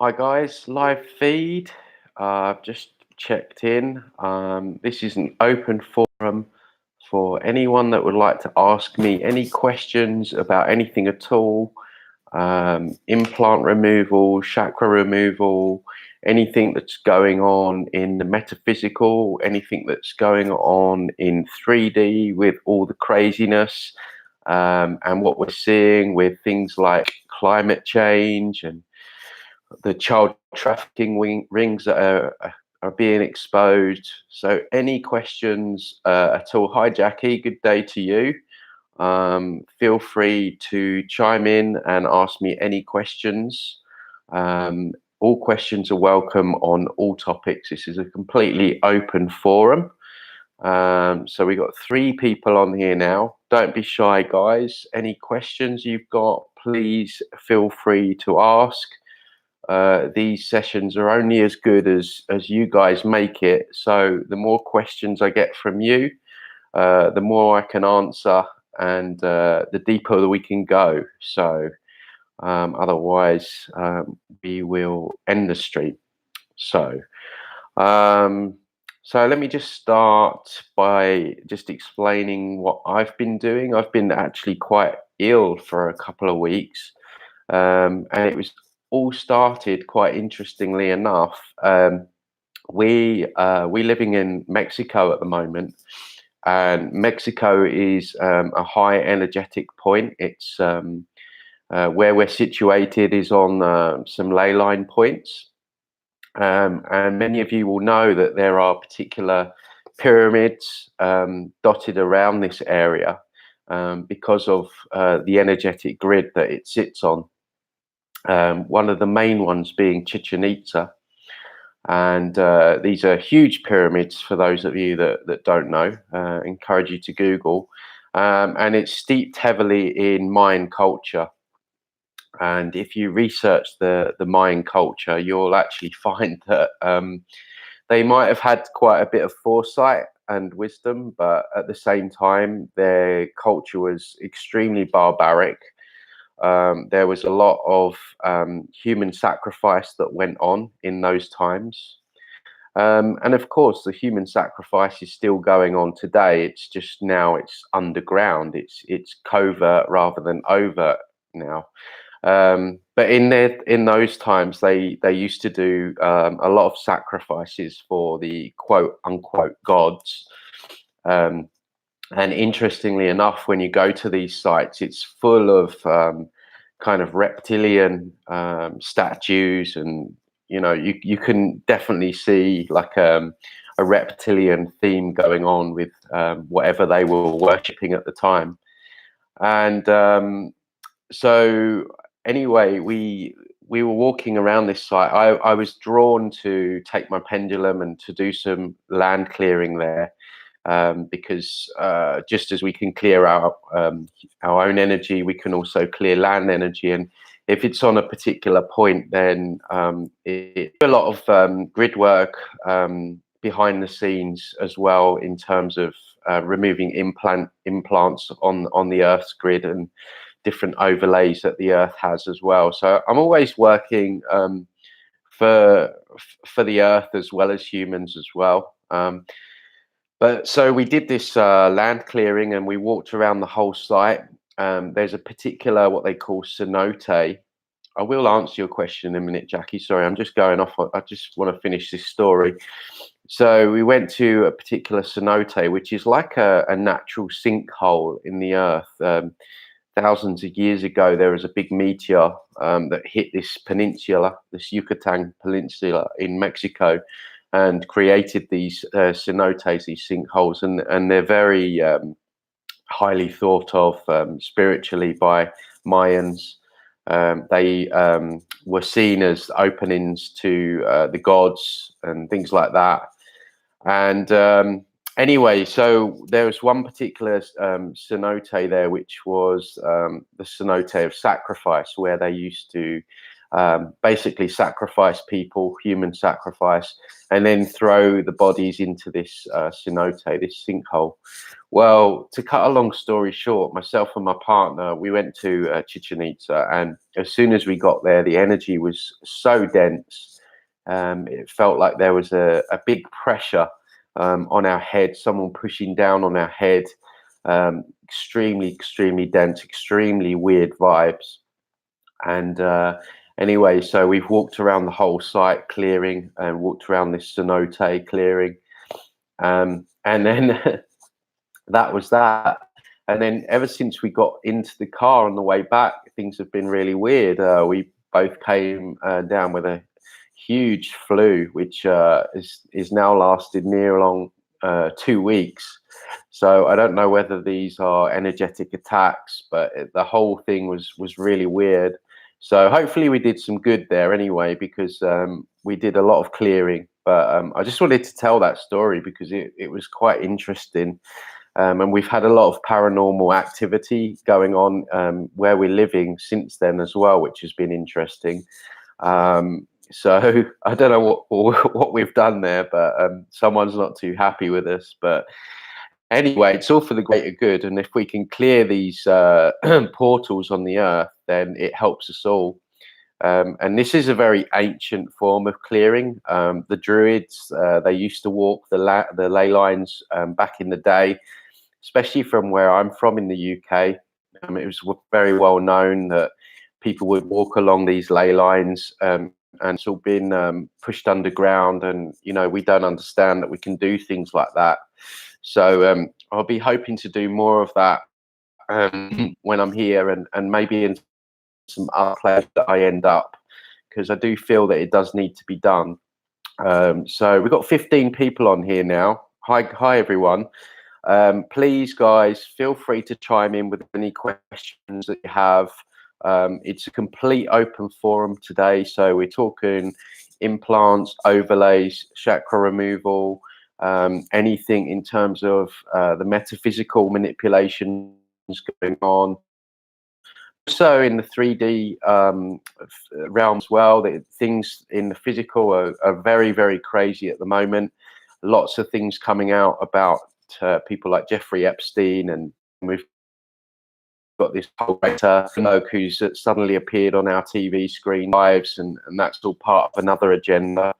Hi guys, live feed. I've just checked in. This is an open forum for anyone that would like to ask me any questions about anything at all. Implant removal, chakra removal, anything that's going on in the metaphysical, anything that's going on in 3D with all the craziness, and what we're seeing with things like climate change and the child trafficking rings that are being exposed. So any questions at all? Hi Jackie, good day to you. Feel free to chime in and ask me any questions. All questions are welcome on all topics. This is a completely open forum. So we got 3 people on here now. Don't be shy, guys. Any questions you've got, please feel free to ask. These sessions are only as good as you guys make it. So the more questions I get from you, the more I can answer, and the deeper that we can go. So otherwise, we will end the stream. So so let me just start by just explaining what I've been doing. I've been actually quite ill for a couple of weeks, and it was all started quite interestingly enough. We living in Mexico at the moment, and Mexico is a high energetic point. It's where we're situated is on some ley line points. And many of you will know that there are particular pyramids dotted around this area because of the energetic grid that it sits on. One of the main ones being Chichen Itza. And these are huge pyramids for those of you that don't know. Encourage you to Google. And it's steeped heavily in Mayan culture. And if you research the Mayan culture, you'll actually find that they might have had quite a bit of foresight and wisdom, but at the same time, their culture was extremely barbaric. There was a lot of human sacrifice that went on in those times. And of course, the human sacrifice is still going on today. It's just now it's underground. It's covert rather than overt now. But in those times, they used to do a lot of sacrifices for the quote unquote gods. And interestingly enough, when you go to these sites, it's full of kind of reptilian statues, and you can definitely see like a reptilian theme going on with whatever they were worshipping at the time. And so anyway, we were walking around this site. I was drawn to take my pendulum and to do some land clearing there, because just as we can clear our own energy, we can also clear land energy. And if it's on a particular point, then a lot of grid work behind the scenes as well, in terms of removing implants on the Earth's grid and different overlays that the Earth has as well. So I'm always working for the Earth as well as humans as well. But so we did this land clearing, and we walked around the whole site. There's a particular what they call cenote. I will answer your question in a minute, Jackie. Sorry, I'm just going off. I just want to finish this story. So we went to a particular cenote, which is like a natural sinkhole in the Earth. Thousands of years ago, there was a big meteor that hit this peninsula, this Yucatan Peninsula in Mexico, and created these cenotes, these sinkholes, and they're very highly thought of spiritually by Mayans. They were seen as openings to the gods and things like that. And anyway, so there was one particular cenote there, which was the cenote of sacrifice, where they used to basically sacrifice people, human sacrifice, and then throw the bodies into this cenote, this sinkhole. Well, to cut a long story short, myself and my partner, we went to Chichen Itza, and as soon as we got there, the energy was so dense. It felt like there was a big pressure on our head, someone pushing down on our head. Extremely, extremely dense, extremely weird vibes. And anyway, so we've walked around the whole site clearing and walked around this cenote clearing. And then that was that. And then ever since we got into the car on the way back, things have been really weird. We both came down with a huge flu, which is now lasted near along 2 weeks. So I don't know whether these are energetic attacks, but the whole thing was really weird. So hopefully we did some good there anyway, because we did a lot of clearing. But I just wanted to tell that story because it was quite interesting. And we've had a lot of paranormal activity going on where we're living since then as well, which has been interesting. So I don't know what we've done there, but someone's not too happy with us. But anyway, it's all for the greater good, and if we can clear these portals on the earth, then it helps us all. And this is a very ancient form of clearing. The Druids, they used to walk the ley lines back in the day, especially from where I'm from in the UK. It was very well known that people would walk along these ley lines, and it's all been pushed underground. And we don't understand that we can do things like that. So I'll be hoping to do more of that when I'm here, and maybe in some other places that I end up, because I do feel that it does need to be done. So we've got 15 people on here now. Hi everyone. Please, guys, feel free to chime in with any questions that you have. It's a complete open forum today, so we're talking implants, overlays, chakra removal, anything in terms of the metaphysical manipulations going on. So in the 3D realm as well, things in the physical are very, very crazy at the moment. Lots of things coming out about people like Jeffrey Epstein, and we've got this whole Great Thunberg who's suddenly appeared on our TV screen lives, and that's all part of another agenda.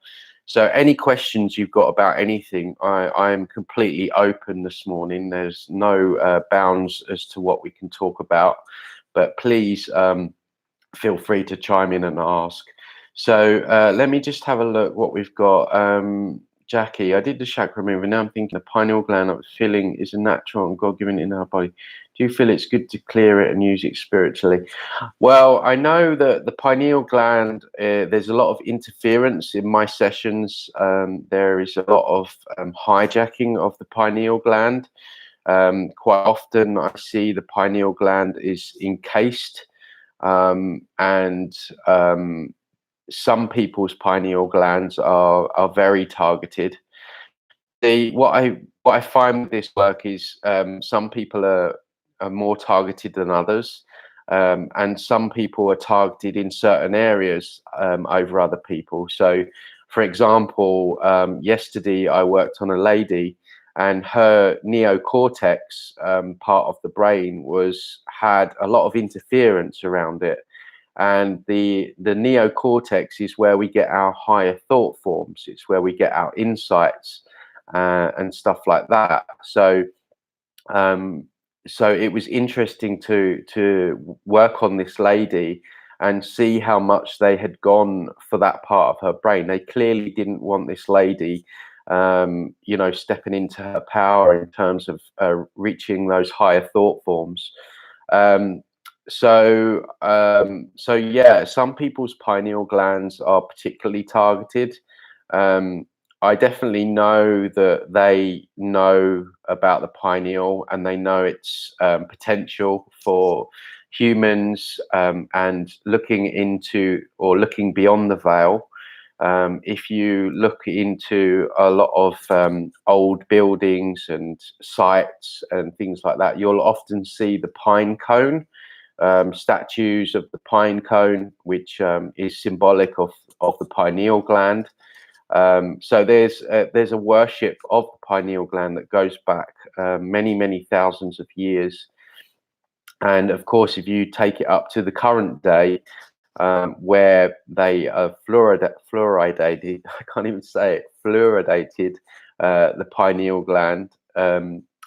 So any questions you've got about anything, I am completely open this morning. There's no bounds as to what we can talk about, but please feel free to chime in and ask. So let me just have a look what we've got. Jackie, I did the chakra removal. Now I'm thinking the pineal gland I was feeling is a natural and God-given in our body. Do you feel it's good to clear it and use it spiritually? Well, I know that the pineal gland, there's a lot of interference in my sessions. There is a lot of hijacking of the pineal gland. Quite often I see the pineal gland is encased, and some people's pineal glands are very targeted. What I find with this work is some people are more targeted than others, and some people are targeted in certain areas over other people. So, for example, yesterday I worked on a lady, and her neocortex part of the brain had a lot of interference around it. And the neocortex is where we get our higher thought forms. It's where we get our insights and stuff like that. So so it was interesting to work on this lady and see how much they had gone for that part of her brain. They clearly didn't want this lady stepping into her power in terms of reaching those higher thought forms. So yeah, some people's pineal glands are particularly targeted. I definitely know that they know about the pineal, and they know its potential for humans, and looking into or looking beyond the veil. If you look into a lot of old buildings and sites and things like that, you'll often see the pine cone statues of the pine cone, which is symbolic of the pineal gland. So there's a worship of the pineal gland that goes back many thousands of years. And of course, if you take it up to the current day, where they fluoridated, I can't even say it, fluoridated the pineal gland.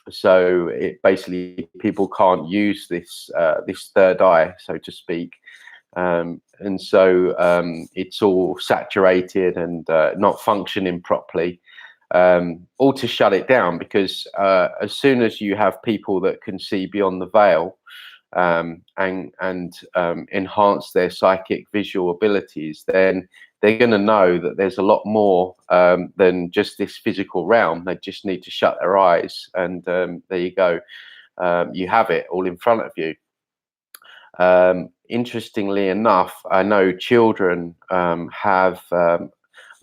So it basically, people can't use this third eye, so to speak. And so it's all saturated and not functioning properly, all to shut it down, because as soon as you have people that can see beyond the veil, and enhance their psychic visual abilities, then they're going to know that there's a lot more than just this physical realm. They just need to shut their eyes, and there you go. You have it all in front of you. Interestingly enough, I know children have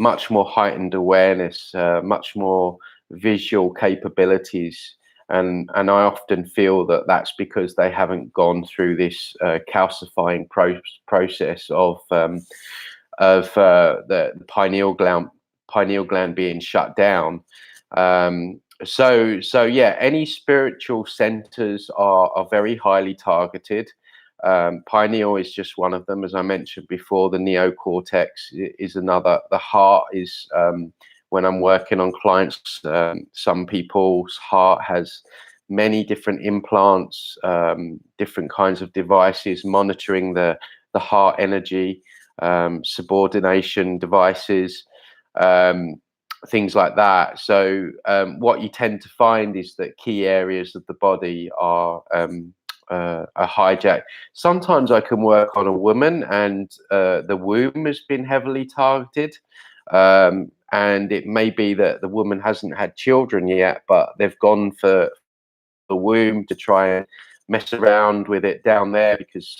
much more heightened awareness, much more visual capabilities. And I often feel that that's because they haven't gone through this calcifying process of the pineal gland being shut down. So yeah, any spiritual centers are very highly targeted. Pineal is just one of them, as I mentioned before. The neocortex is another. The heart is, when I'm working on clients, some people's heart has many different implants, different kinds of devices monitoring the heart energy, subordination devices, things like that. So what you tend to find is that key areas of the body are hijacked. Sometimes I can work on a woman and the womb has been heavily targeted. And it may be that the woman hasn't had children yet, but they've gone for the womb to try and mess around with it down there, because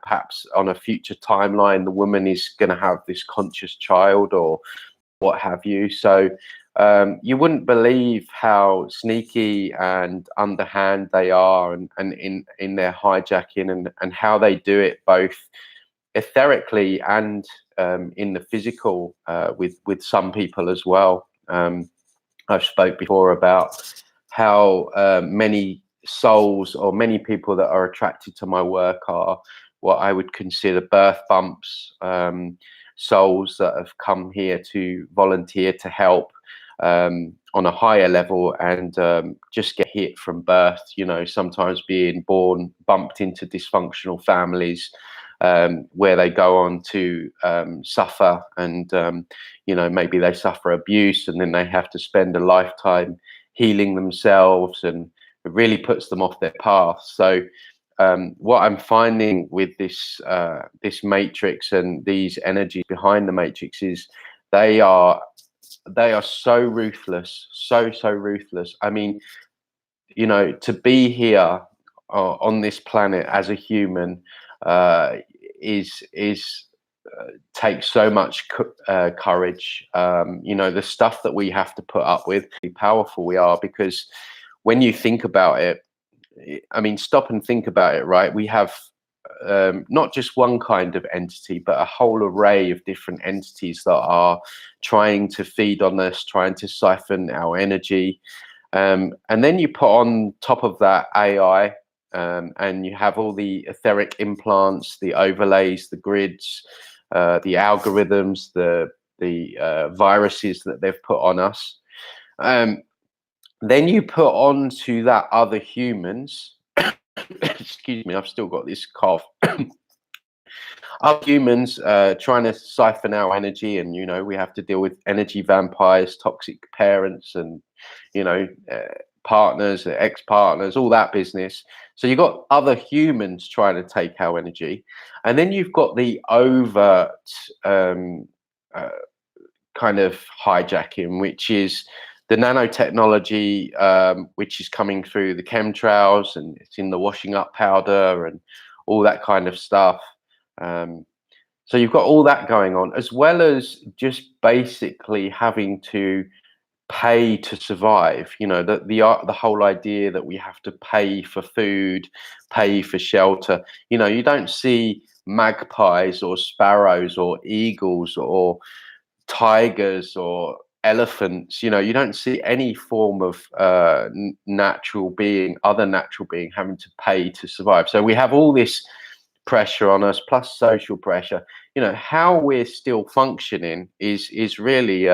perhaps on a future timeline the woman is going to have this conscious child or what have you. So you wouldn't believe how sneaky and underhand they are, and in their hijacking, and how they do it both etherically and in the physical, with some people as well. I've spoke before about how many souls, or many people that are attracted to my work, are what I would consider birth bumps, souls that have come here to volunteer to help on a higher level, and just get hit from birth, sometimes being born bumped into dysfunctional families, where they go on to suffer, and maybe they suffer abuse, and then they have to spend a lifetime healing themselves, and it really puts them off their path. So what I'm finding with this matrix and these energies behind the matrix is they are so ruthless, so ruthless. I mean, to be here on this planet as a human is takes so much courage. The stuff that we have to put up with, how powerful we are, because when you think about it, I mean, stop and think about it, right? We have not just one kind of entity, but a whole array of different entities that are trying to feed on us, trying to siphon our energy. And then you put on top of that AI, and you have all the etheric implants, the overlays, the grids, the algorithms, the viruses that they've put on us. Then you put on to that other humans. Excuse me, I've still got this cough. Other humans trying to siphon our energy, and we have to deal with energy vampires, toxic parents, and partners, ex-partners, all that business. So you've got other humans trying to take our energy, and then you've got the overt kind of hijacking, which is the nanotechnology, which is coming through the chemtrails, and it's in the washing up powder and all that kind of stuff. So you've got all that going on, as well as just basically having to pay to survive. You know, the whole idea that we have to pay for food, pay for shelter. You know, you don't see magpies or sparrows or eagles or tigers or elephants. You know, you don't see any form of natural being, other natural being, having to pay to survive. So we have all this pressure on us, plus social pressure. You know, how we're still functioning is really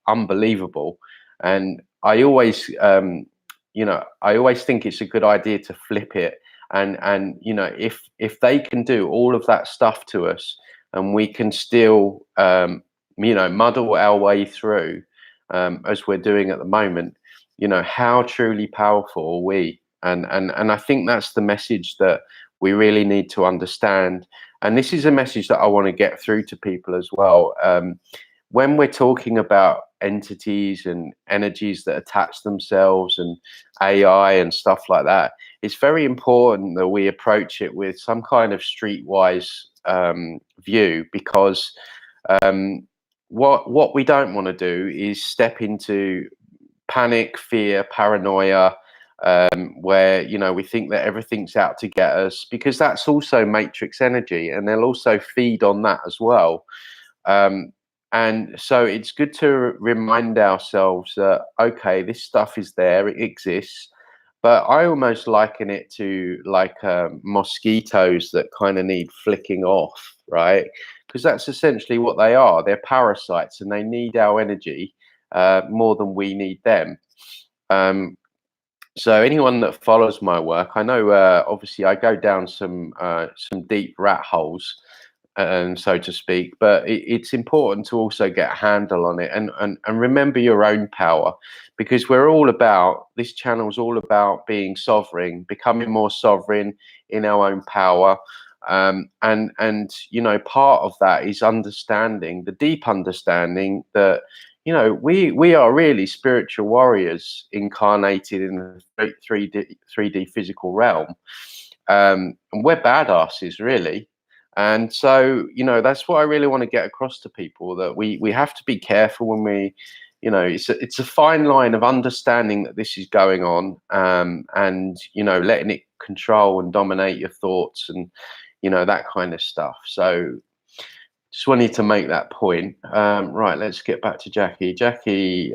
unbelievable. And I always, you know, I always think it's a good idea to flip it. And you know, if they can do all of that stuff to us, and we can still, you know, muddle our way through, as we're doing at the moment, you know, how truly powerful are we? And I think that's the message that we really need to understand. And this is a message that I want to get through to people as well. When we're talking about entities and energies that attach themselves and AI and stuff like that, it's very important that we approach it with some kind of streetwise view, because what we don't want to do is step into panic, fear, paranoia, where, you know, we think that everything's out to get us, because that's also matrix energy, and they'll also feed on that as well. And so it's good to remind ourselves that, okay, this stuff is there, it exists, but I almost liken it to like mosquitoes that kind of need flicking off, right? Because that's essentially what they are. They're parasites, and they need our energy more than we need them. So anyone that follows my work, I know obviously I go down some deep rat holes, so to speak, but it's important to also get a handle on it, and remember your own power, because we're all about, this channel's all about being sovereign, becoming more sovereign in our own power. And you know, part of that is understanding, the deep understanding that, you know, we are really spiritual warriors incarnated in the 3D physical realm, and we're badasses, really. And so, you know, that's what I really want to get across to people, that we have to be careful when we, you know, it's a fine line of understanding that this is going on, and, you know, letting it control and dominate your thoughts, and, you know, that kind of stuff. So just wanted to make that point. Right, let's get back to Jackie. Jackie,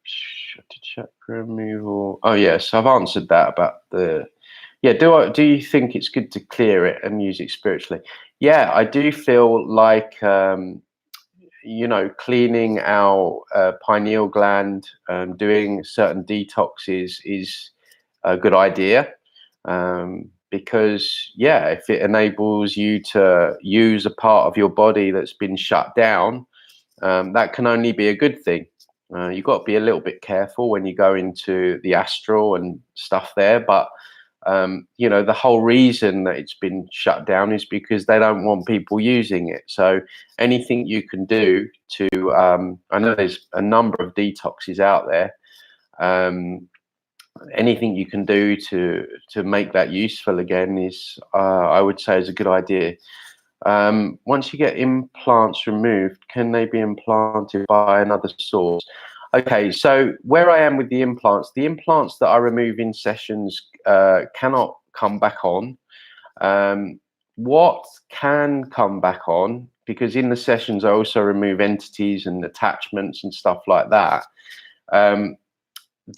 chakra removal. Oh yes, I've answered that about the. Yeah, do you think it's good to clear it and use it spiritually? Yeah, I do feel like, you know, cleaning our pineal gland, doing certain detoxes is a good idea. Because yeah, if it enables you to use a part of your body that's been shut down, that can only be a good thing. You've got to be a little bit careful when you go into the astral and stuff there, but you know, the whole reason that it's been shut down is because they don't want people using it. So anything you can do to, I know there's a number of detoxes out there. Anything you can do to make that useful again is, I would say, is a good idea. Once you get implants removed, can they be implanted by another source? Okay, so where I am with the implants that I remove in sessions cannot come back on. What can come back on, because in the sessions I also remove entities and attachments and stuff like that.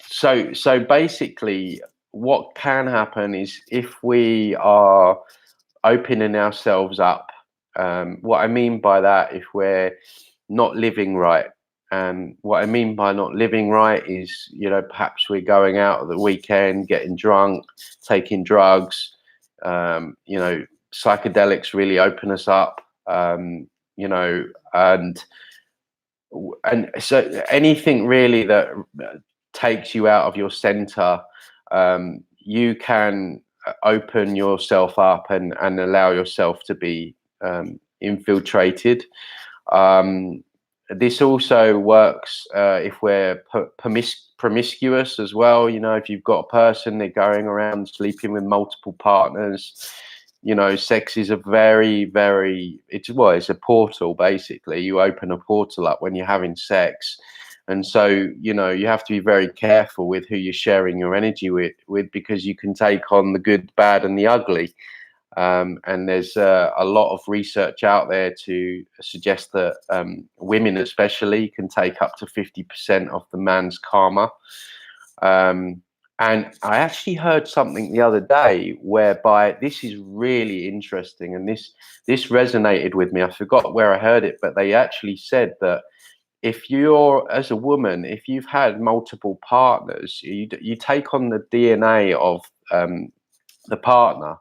So basically, what can happen is, if we are opening ourselves up, what I mean by that, if we're not living right, and what I mean by not living right is, you know, perhaps we're going out at the weekend, getting drunk, taking drugs, you know, psychedelics really open us up, you know, and so anything really that takes you out of your center, you can open yourself up and allow yourself to be infiltrated. This also works if we're promiscuous as well. You know, if you've got a person, they're going around sleeping with multiple partners, you know, sex is a very, very, it's a portal, basically. You open a portal up when you're having sex. And so, you know, you have to be very careful with who you're sharing your energy with because you can take on the good, bad, and the ugly. And there's a lot of research out there to suggest that women especially can take up to 50% of the man's karma. Um, and I actually heard something the other day whereby this is really interesting, and this resonated with me. I forgot where I heard it, but they actually said that if you're, as a woman, if you've had multiple partners, you take on the DNA of the partner,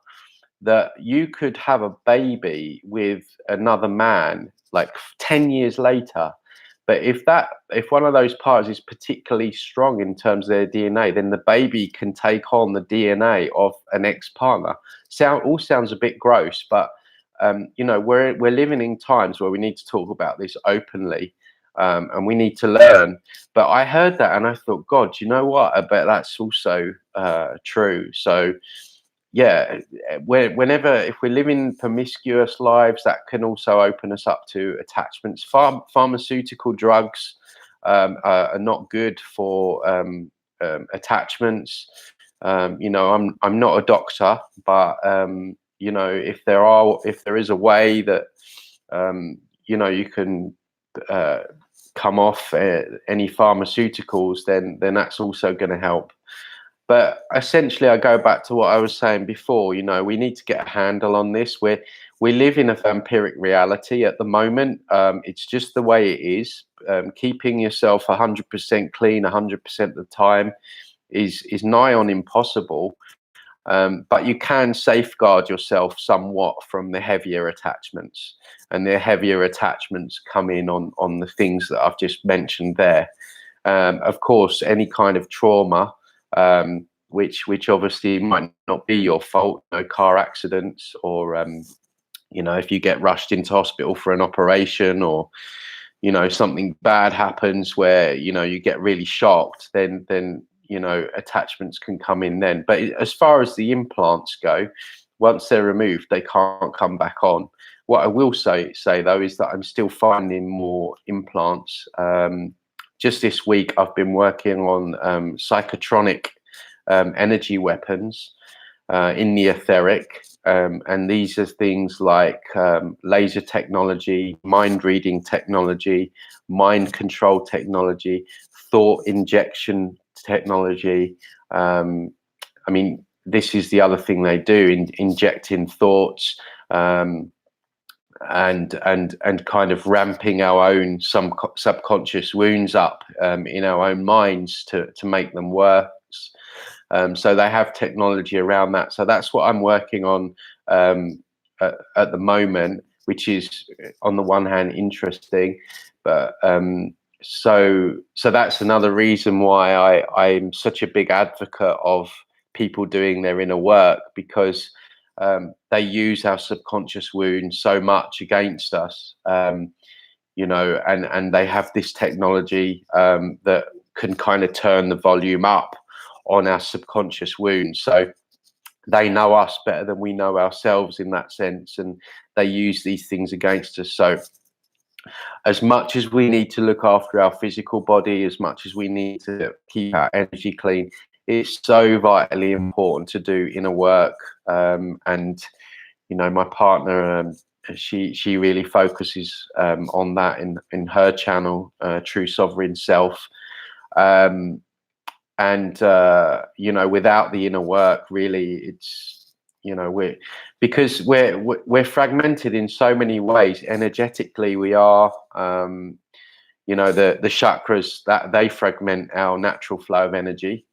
that you could have a baby with another man like 10 years later. But if one of those parts is particularly strong in terms of their DNA, then the baby can take on the DNA of an ex-partner. All sounds a bit gross, but you know, we're living in times where we need to talk about this openly, and we need to learn. But I heard that and I thought, God, you know what? I bet that's also true. So yeah, whenever, if we're living promiscuous lives, that can also open us up to attachments. Pharmaceutical drugs are not good for attachments. You know, I'm not a doctor, but you know, if there is a way that you know, you can come off any pharmaceuticals, then that's also going to help. But essentially, I go back to what I was saying before. You know, we need to get a handle on this. We live in a vampiric reality at the moment. It's just the way it is. Keeping yourself 100% clean 100% of the time is nigh on impossible. But you can safeguard yourself somewhat from the heavier attachments, and the heavier attachments come in on the things that I've just mentioned there. Of course, any kind of trauma, which obviously might not be your fault, no car accidents, or you know, if you get rushed into hospital for an operation, or you know, something bad happens where, you know, you get really shocked, then you know, attachments can come in then. But as far as the implants go, once they're removed, they can't come back on. What I will say though is that I'm still finding more implants. Just this week, I've been working on psychotronic energy weapons in the etheric, and these are things like laser technology, mind reading technology, mind control technology, thought injection technology. I mean, this is the other thing they do, injecting thoughts, and kind of ramping our own subconscious wounds up in our own minds to make them worse. So they have technology around that. So that's what I'm working on at the moment, which is on the one hand interesting, but so that's another reason why I'm such a big advocate of people doing their inner work, because they use our subconscious wounds so much against us, you know, and they have this technology that can kind of turn the volume up on our subconscious wounds. So they know us better than we know ourselves in that sense, and they use these things against us. So as much as we need to look after our physical body, as much as we need to keep our energy clean, it's so vitally important to do inner work. And you know, my partner, she really focuses on that in her channel, True Sovereign Self. And you know, without the inner work, really, it's, you know, because we're fragmented in so many ways. Energetically, we are. You know, the chakras, that they fragment our natural flow of energy.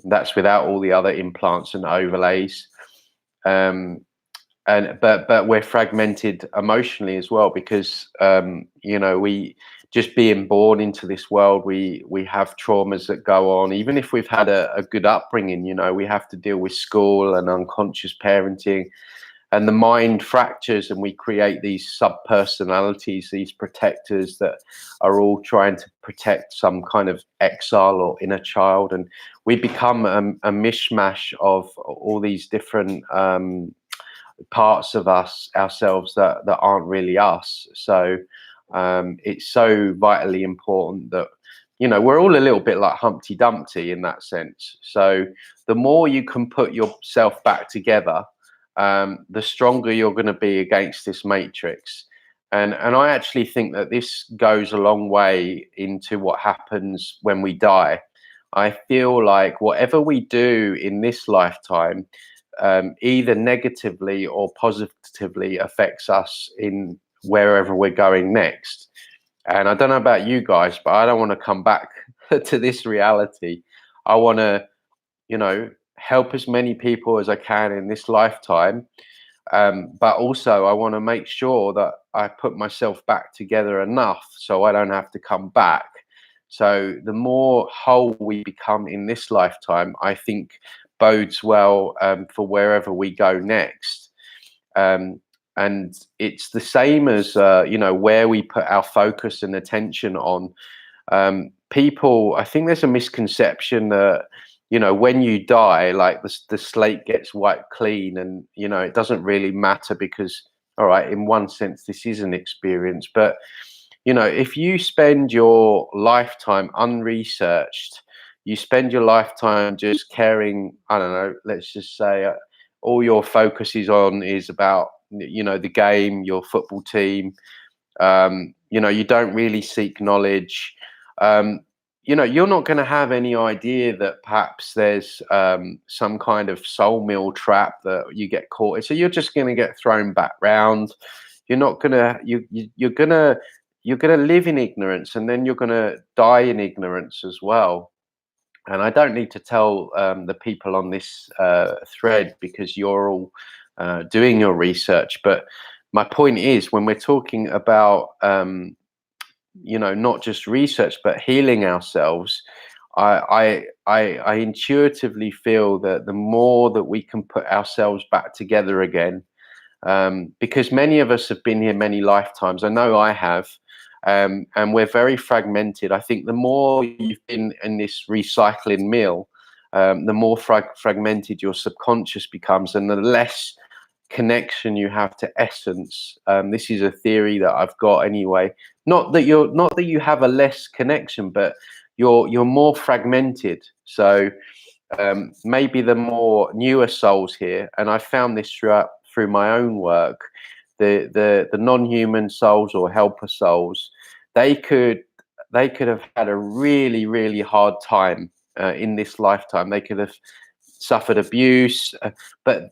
That's without all the other implants and overlays. But we're fragmented emotionally as well, because you know, we just being born into this world, we have traumas that go on. Even if we've had a good upbringing, you know, we have to deal with school and unconscious parenting, and the mind fractures, and we create these sub-personalities, these protectors that are all trying to protect some kind of exile or inner child, and we become a mishmash of all these different parts of ourselves that aren't really us. So It's so vitally important that, you know, we're all a little bit like Humpty Dumpty in that sense. So the more you can put yourself back together, the stronger you're going to be against this matrix. And I actually think that this goes a long way into what happens when we die. I feel like whatever we do in this lifetime, either negatively or positively affects us in wherever we're going next. And I don't know about you guys, but I don't want to come back to this reality. I want to, you know, help as many people as I can in this lifetime. But also, I want to make sure that I put myself back together enough so I don't have to come back. So the more whole we become in this lifetime, I think bodes well for wherever we go next. And it's the same as, you know, where we put our focus and attention on. People, I think there's a misconception that, you know, when you die, like the slate gets wiped clean, and, you know, it doesn't really matter because, all right, in one sense, this is an experience. But, you know, if you spend your lifetime unresearched, you spend your lifetime just caring, I don't know, let's just say all your focus is about, you know, the game, your football team. You know, you don't really seek knowledge. You know, you're not going to have any idea that perhaps there's some kind of soul mill trap that you get caught in. So you're just going to get thrown back round. You're not going to, you're going to live in ignorance, and then you're going to die in ignorance as well. And I don't need to tell the people on this thread, because you're all doing your research. But my point is, when we're talking about, you know, not just research, but healing ourselves, I intuitively feel that the more that we can put ourselves back together again, because many of us have been here many lifetimes. I know I have. And we're very fragmented. I think the more you've been in this recycling mill, the more fragmented your subconscious becomes, and the less connection you have to essence. This is a theory that I've got anyway. Not that you have a less connection, but you're more fragmented. So maybe the more newer souls here, and I found this through my own work, the non-human souls or helper souls, they could have had a really hard time in this lifetime. They could have suffered abuse, but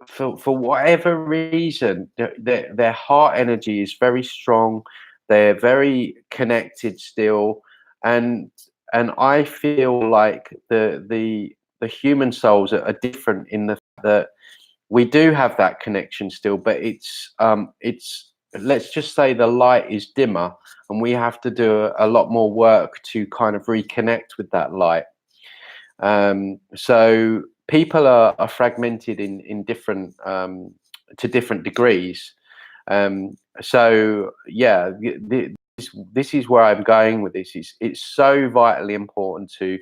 for whatever reason, their heart energy is very strong. They're very connected still, and I feel like the human souls are different in the fact that we do have that connection still, but it's let's just say the light is dimmer, and we have to do a lot more work to kind of reconnect with that light. So people are fragmented in different to different degrees. So yeah, this is where I'm going with this. It's so vitally important to,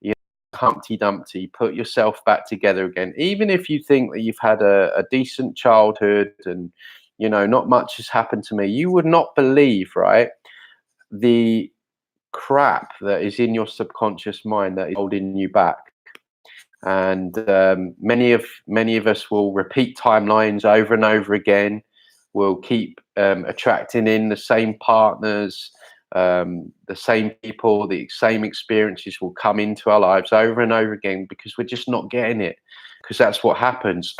you know, Humpty Dumpty, put yourself back together again. Even if you think that you've had a decent childhood and, you know, not much has happened to me, you would not believe, right, the crap that is in your subconscious mind that is holding you back. And many of us will repeat timelines over and over again. We'll keep attracting in the same partners, the same people, the same experiences will come into our lives over and over again, because we're just not getting it. Because that's what happens.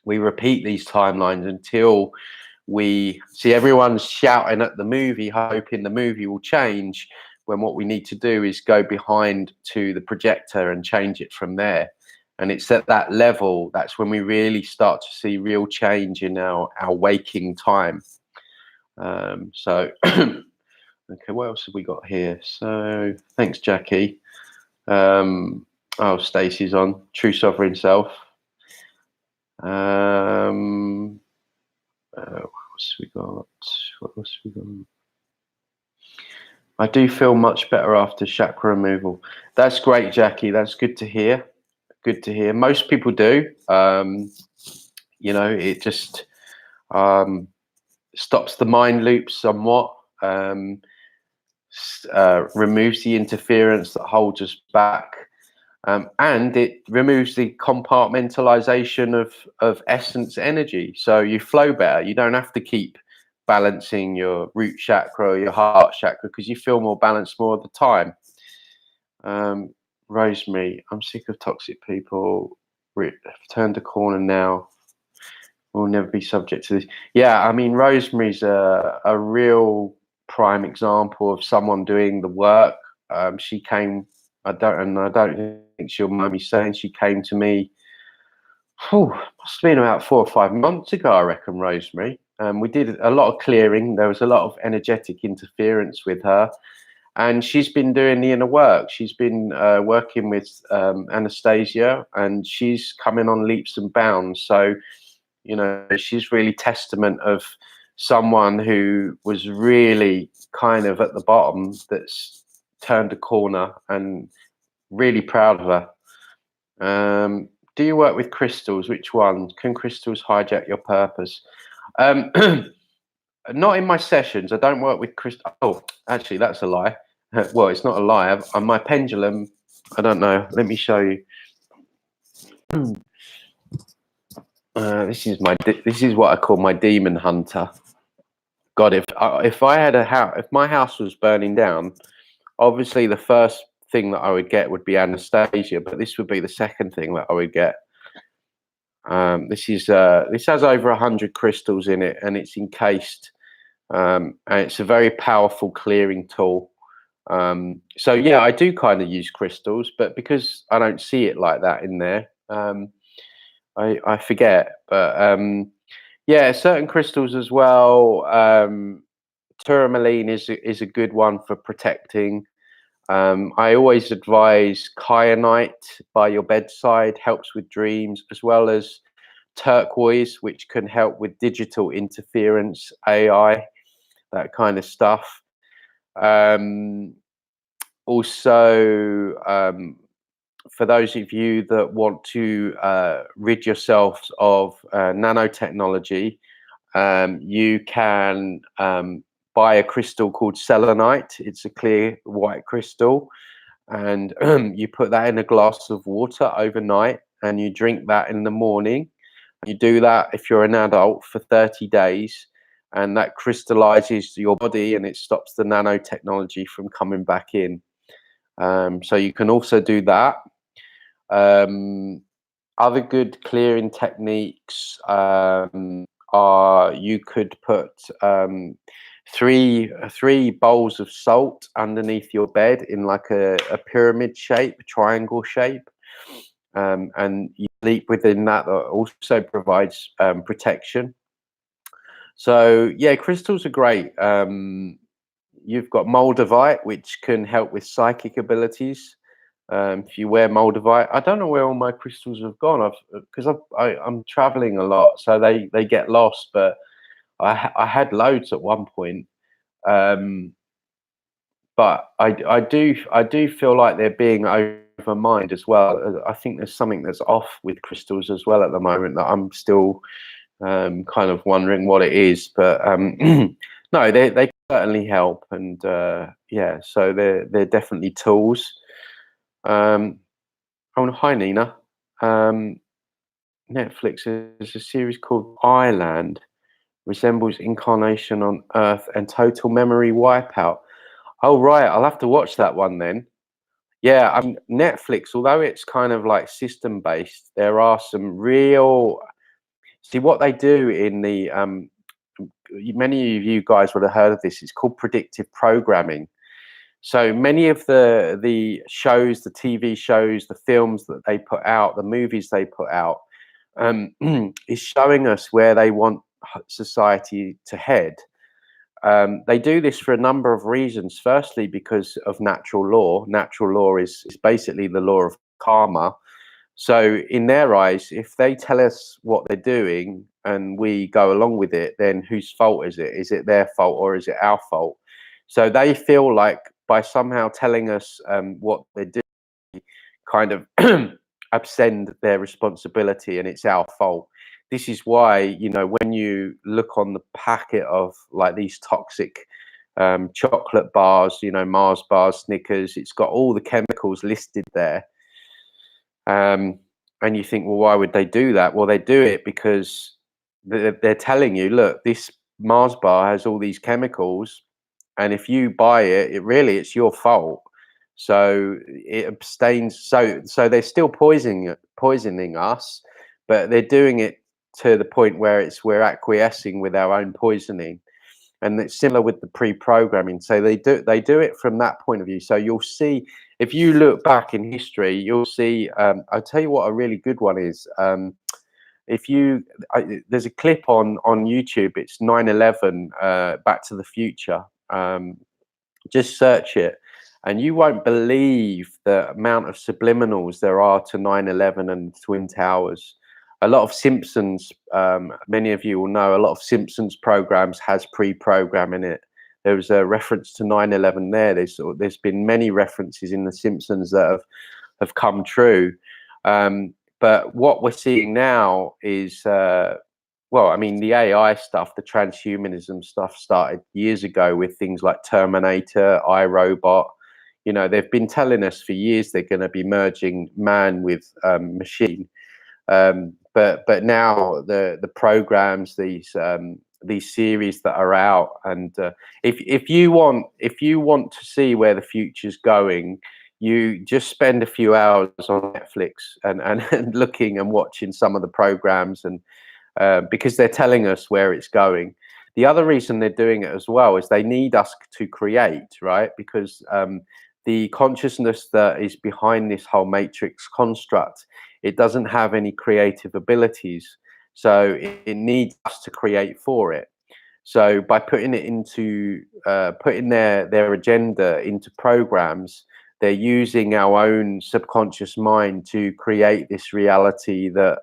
We repeat these timelines until we see everyone's shouting at the movie, hoping the movie will change, when what we need to do is go behind to the projector and change it from there. And it's at that level that's when we really start to see real change in our waking time. So okay, what else have we got here? So thanks, Jackie. Oh, Stacey's on True Sovereign Self. What else we got? What else we got? I do feel much better after chakra removal. That's great, Jackie. That's good to hear. Good to hear. Most people do. You know, it just stops the mind loop somewhat, removes the interference that holds us back, and it removes the compartmentalization of essence energy. So you flow better. You don't have to keep balancing your root chakra or your heart chakra because you feel more balanced more of the time. Rosemary, I'm sick of toxic people. I've turned a corner now. We'll never be subject to this. Yeah, I mean, Rosemary's a real prime example of someone doing the work. She came. I don't think she'll mind me saying she came to me. Oh, must have been about 4 or 5 months ago, I reckon, Rosemary. We did a lot of clearing. There was a lot of energetic interference with her, and she's been doing the inner work. She's been working with Anastasia, and she's coming on leaps and bounds. So, she's really testament of someone who was really kind of at the bottom that's turned a corner, and really proud of her. Do you work with crystals? Which one? Can crystals hijack your purpose? Um, Not in my sessions. I don't work with crystals. Oh, actually, that's a lie. Well, it's not a lie. My pendulum, I don't know. Let me show you. This is what I call my demon hunter. God, if I had a house, if my house was burning down, obviously the first thing that I would get would be Anastasia, but this would be the second thing that I would get. This has over 100 crystals in it, and it's encased, and it's a very powerful clearing tool. So yeah, I do kind of use crystals, but because I don't see it like that in there, I forget. But yeah, certain crystals as well. Tourmaline is a good one for protecting. I always advise kyanite by your bedside, helps with dreams, as well as turquoise, which can help with digital interference, AI, that kind of stuff. Also, for those of you that want to rid yourselves of nanotechnology, you can buy a crystal called selenite. It's a clear white crystal, and you put that in a glass of water overnight, and you drink that in the morning. You do that if you're an adult for 30 days, and that crystallizes your body, and it stops the nanotechnology from coming back in. So you can also do that. Other good clearing techniques are, you could put three bowls of salt underneath your bed in like a pyramid shape, triangle shape, and you sleep within that. That also provides protection. So yeah, crystals are great. You've got moldavite, which can help with psychic abilities. If you wear moldavite, I don't know where all my crystals have gone. Because I'm traveling a lot, so they get lost. But I had loads at one point. But I do feel like they're being overmined as well. I think there's something that's off with crystals as well at the moment that I'm still kind of wondering what it is. But no, they certainly help, and yeah, so they're definitely tools. Oh, hi Nina. Netflix is a series called Island, resembles Incarnation on Earth and Total Memory Wipeout. Oh right, I'll have to watch that one then. Yeah, Netflix, although it's kind of like system based, there are some real. See what they do in the many of you guys would have heard of this. It's called predictive programming. So many of the shows, the TV shows, the films that they put out, the movies they put out, is showing us where they want society to head. They do this for a number of reasons. Firstly, because of natural law. Natural law is basically the law of karma. So in their eyes, if they tell us what they're doing and we go along with it, then whose fault is it? Is it their fault or is it our fault? So they feel like by somehow telling us what they're doing, kind of absent their responsibility, and it's our fault. this is why, you know, when you look on the packet of like these toxic chocolate bars, you know, Mars bars, Snickers, it's got all the chemicals listed there. And you think, well, why would they do that? Well, they do it because they're telling you, look, this Mars bar has all these chemicals, and if you buy it, it's your fault. So it abstains. So they're still poisoning us, but they're doing it to the point where we're acquiescing with our own poisoning. And it's similar with the pre-programming. So they do it from that point of view. So you'll see, if you look back in history, you'll see. I'll tell you what a really good one is. If you there's a clip on YouTube. It's 9/11, Back to the Future. Just search it, and you won't believe the amount of subliminals there are to 9/11 and Twin Towers. A lot of Simpsons, many of you will know, a lot of Simpsons programs has pre-program in it. There was a reference to 9/11 there. There's been many references in the Simpsons that have come true. But what we're seeing now is, well, I mean, the AI stuff, the transhumanism stuff started years ago with things like Terminator, iRobot. You know, they've been telling us for years they're going to be merging man with machine. But now the programs, these series that are out, and if you want to see where the future's going, you just spend a few hours on Netflix and looking and watching some of the programs, and because they're telling us where it's going. The other reason they're doing it as well is they need us to create, right? Because the consciousness that is behind this whole matrix construct, it doesn't have any creative abilities. So it needs us to create for it. So by putting it into putting their agenda into programs, they're using our own subconscious mind to create this reality that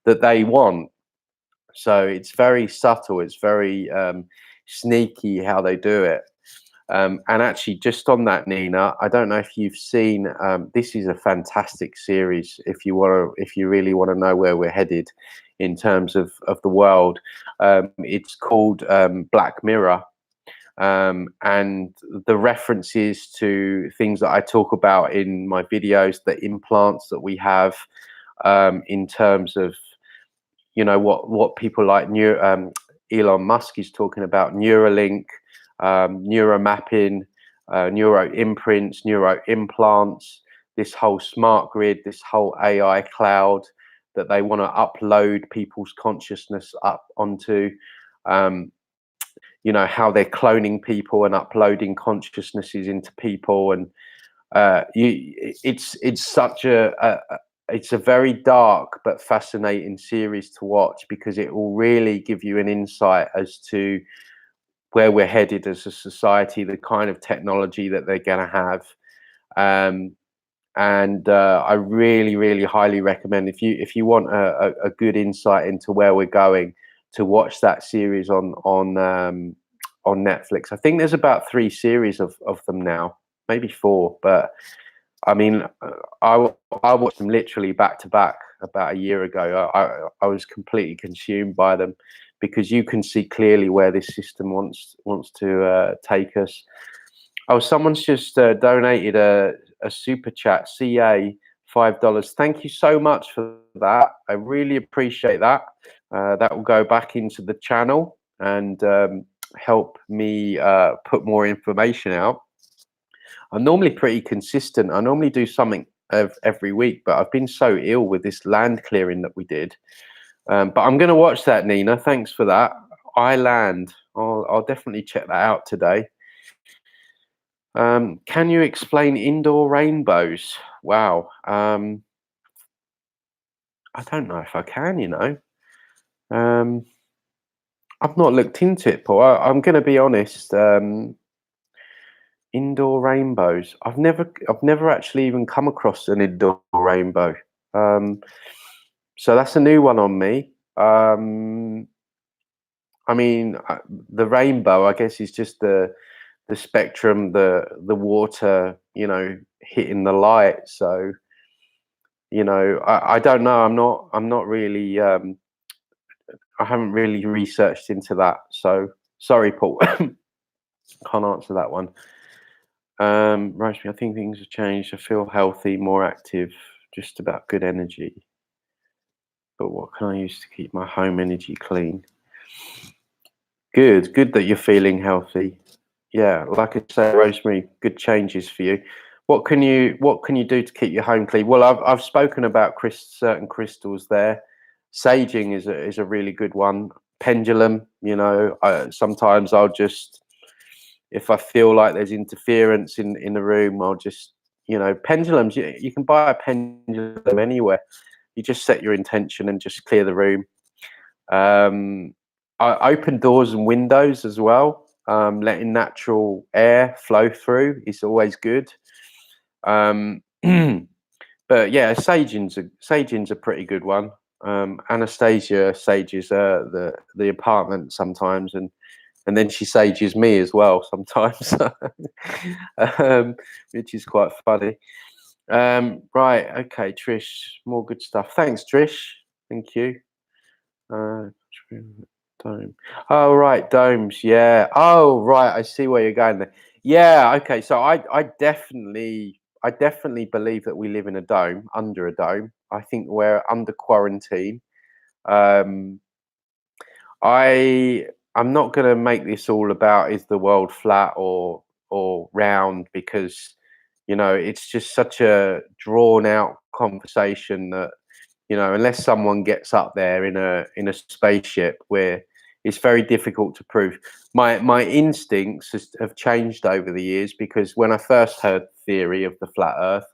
that they want. So it's very subtle. It's very sneaky how they do it. And actually, just on that, Nina, I don't know if you've seen. This is a fantastic series. If you really want to know where we're headed in terms of the world, it's called Black Mirror, and the references to things that I talk about in my videos, the implants that we have, in terms of, you know, what people like Elon Musk is talking about, Neuralink, neuromapping, neuro imprints, neuro implants, this whole smart grid, this whole AI cloud that they want to upload people's consciousness up onto. You know, how they're cloning people and uploading consciousnesses into people, and it's such it's a very dark but fascinating series to watch, because it will really give you an insight as to where we're headed as a society, the kind of technology that they're going to have. And I really, really highly recommend, if you want a good insight into where we're going, to watch that series on Netflix. I think there's about 3 series of them now, maybe 4, but I mean, I watched them literally back to back about a year ago. I was completely consumed by them, because you can see clearly where this system wants to take us. Oh, someone's just donated a super chat, CA, $5. Thank you so much for that. I really appreciate that. That will go back into the channel and help me put more information out. I'm normally pretty consistent. I normally do something every week, but I've been so ill with this land clearing that we did. But I'm going to watch that, Nina. Thanks for that. iLand. I'll definitely check that out today. Can you explain indoor rainbows? Wow. I don't know if I can, you know. I've not looked into it, Paul. I'm going to be honest. Indoor rainbows. I've never actually even come across an indoor rainbow. So that's a new one on me. I mean, the rainbow, I guess, is just the spectrum, the water, you know, hitting the light. So, you know, I don't know. I'm not really I haven't really researched into that. So sorry, Paul. Can't answer that one. Rosemary, I think things have changed. I feel healthy, more active, just about good energy. But what can I use to keep my home energy clean? Good that you're feeling healthy. Yeah, like I say, Rosemary, good changes for you. What can you do to keep your home clean? Well, I've spoken about certain crystals there. Saging is a really good one. Pendulum, sometimes I'll just, if I feel like there's interference in the room, I'll just, pendulums. You can buy a pendulum anywhere. You just set your intention and just clear the room. I open doors and windows as well. Letting natural air flow through is always good. Um, but yeah, saging's a pretty good one. Anastasia sages the apartment sometimes, and then she sages me as well sometimes, which is quite funny. Right, okay, Trish, more good stuff. Thanks, Trish. Thank you. Dome. Oh right, domes. Yeah. Oh right, I see where you're going there. Yeah. Okay. So I definitely believe that we live in a dome, under a dome. I think we're under quarantine. Um, I I'm not going to make this all about is the world flat or round, because it's just such a drawn out conversation that unless someone gets up there in a spaceship, where it's very difficult to prove. My instincts have changed over the years, because when I first heard theory of the flat Earth,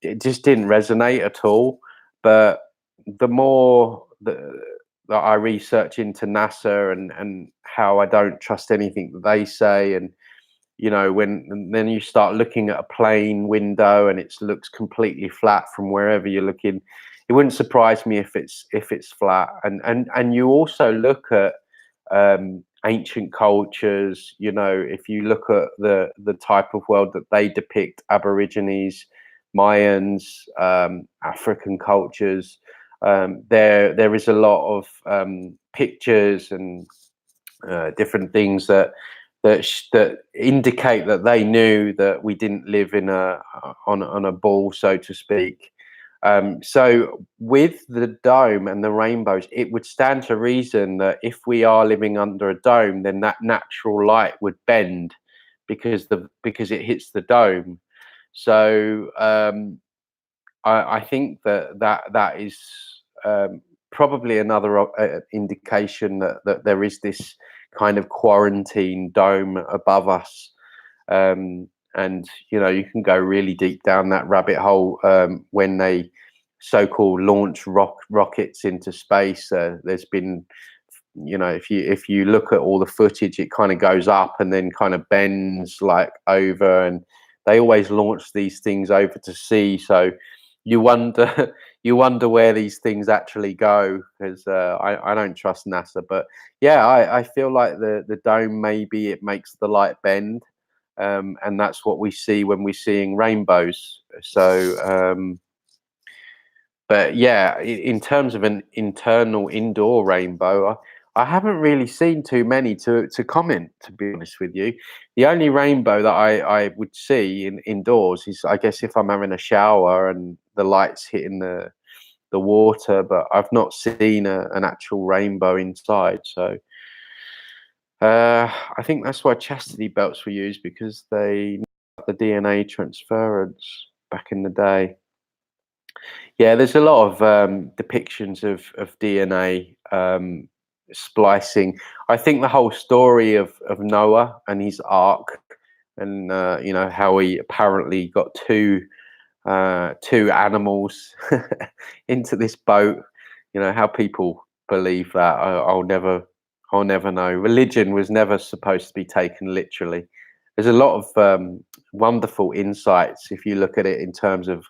it just didn't resonate at all. But the more that I research into NASA, and how I don't trust anything that they say, and when and then you start looking at a plane window and it looks completely flat from wherever you're looking, it wouldn't surprise me if it's flat. And you also look at ancient cultures. If you look at the type of world that they depict, Aborigines, Mayans, African cultures, there is a lot of pictures and different things that indicate that they knew that we didn't live on a ball, so to speak. So with the dome and the rainbows, it would stand to reason that if we are living under a dome, then that natural light would bend, because it hits the dome. So I think that is probably another indication that there is this kind of quarantine dome above us. And you can go really deep down that rabbit hole when they so-called launch rockets into space. There's been, if you look at all the footage, it kind of goes up and then kind of bends like over, and they always launch these things over to sea. So you wonder you wonder where these things actually go, because I don't trust NASA. But yeah, I feel like the dome, maybe it makes the light bend, and that's what we see when we're seeing rainbows. So but yeah, in terms of an internal indoor rainbow, I haven't really seen too many to comment, to be honest with you. The only rainbow that I would see indoors is, I guess, if I'm having a shower and the light's hitting the water, but I've not seen an actual rainbow inside. So I think that's why chastity belts were used, because they the DNA transference back in the day. Yeah, there's a lot of depictions of DNA splicing. I think the whole story of Noah and his ark, and how he apparently got two animals into this boat. How people believe that, I'll never know. Religion was never supposed to be taken literally. There's a lot of wonderful insights if you look at it in terms of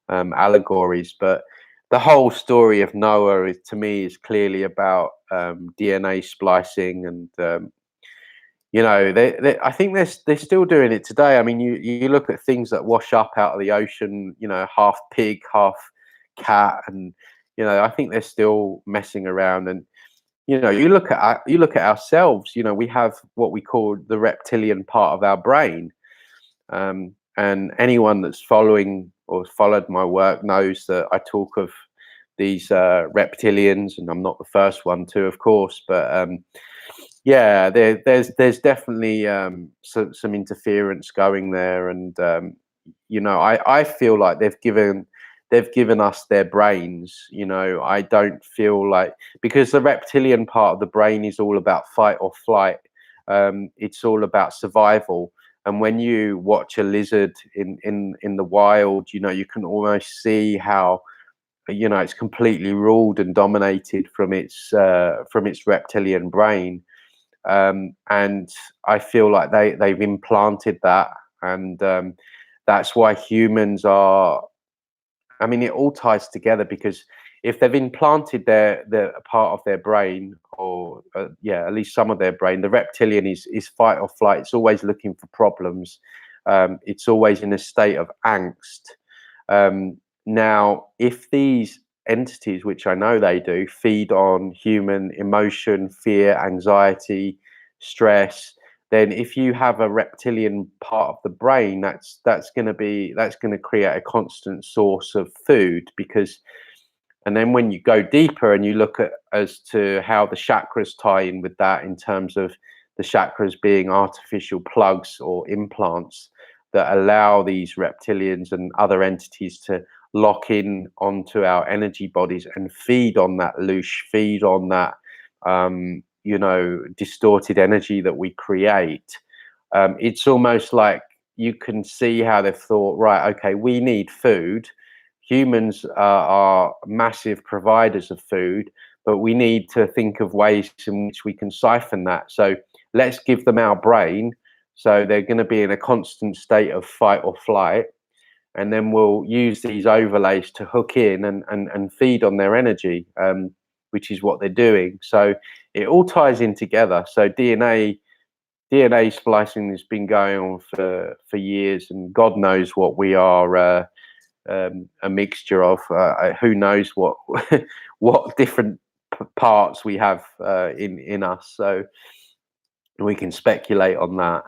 allegories, but the whole story of Noah to me is clearly about DNA splicing. And I think they're still doing it today. I mean, you look at things that wash up out of the ocean, half pig, half cat, and I think they're still messing around. And you look at ourselves. We have what we call the reptilian part of our brain. And anyone that's following or followed my work knows that I talk of these reptilians, and I'm not the first one to, of course, but yeah, there's definitely some interference going there. And I feel like they've given us their brains. I don't feel like, because the reptilian part of the brain is all about fight or flight. It's all about survival. And when you watch a lizard in the wild, you can almost see how it's completely ruled and dominated from its reptilian brain. And I feel like they've implanted that. And that's why humans are, I mean, it all ties together, because if they've implanted their part of their brain, or yeah, at least some of their brain, the reptilian is fight or flight. It's always looking for problems. It's always in a state of angst. Now, if these entities, which I know they do, feed on human emotion, fear, anxiety, stress, then if you have a reptilian part of the brain, that's going to create a constant source of food. And then when you go deeper and you look at as to how the chakras tie in with that, in terms of the chakras being artificial plugs or implants that allow these reptilians and other entities to lock in onto our energy bodies and feed on that loosh, feed on that distorted energy that we create. It's almost like you can see how they've thought, right, okay, we need food. Humans are massive providers of food, but we need to think of ways in which we can siphon that. So let's give them our brain. So they're going to be in a constant state of fight or flight. And then we'll use these overlays to hook in and feed on their energy, which is what they're doing. So it all ties in together. So DNA splicing has been going on for years, and God knows what we are a mixture of. Who knows what what different parts we have in us. So we can speculate on that.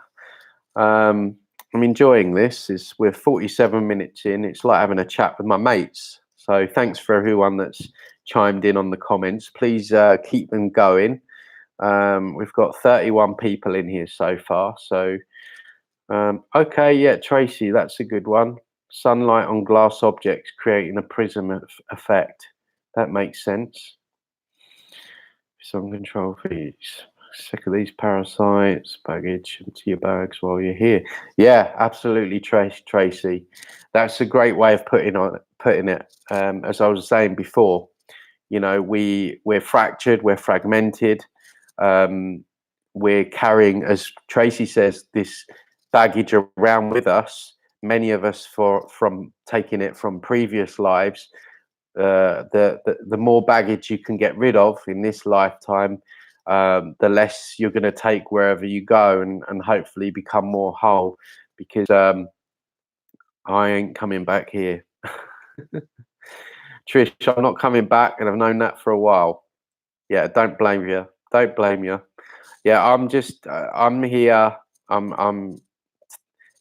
I'm enjoying this. We're 47 minutes in. It's like having a chat with my mates. So thanks for everyone that's chimed in on the comments. Please keep them going. We've got 31 people in here so far. So okay, yeah, Tracy, that's a good one. Sunlight on glass objects creating a prism effect. That makes sense. Some control fees. Sick of these parasites, baggage into your bags while you're here. Yeah, absolutely, Tracy. That's a great way of putting it. As I was saying before, we're fractured, we're fragmented, we're carrying, as Tracy says, this baggage around with us. Many of us from taking it from previous lives. The more baggage you can get rid of in this lifetime, the less you're going to take wherever you go, and hopefully become more whole. Because I ain't coming back here. Trish, I'm not coming back, and I've known that for a while. Yeah, don't blame you. Don't blame you. Yeah, I'm here. I'm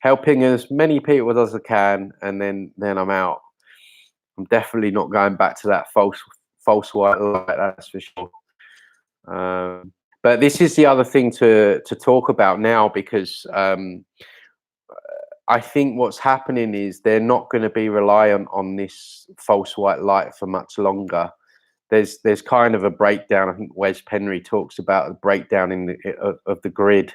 helping as many people as I can, and then I'm out. I'm definitely not going back to that false white light. That's for sure. But this is the other thing to talk about now, because I think what's happening is they're not going to be reliant on this false white light for much longer. There's kind of a breakdown. I think Wes Penry talks about the breakdown of the grid,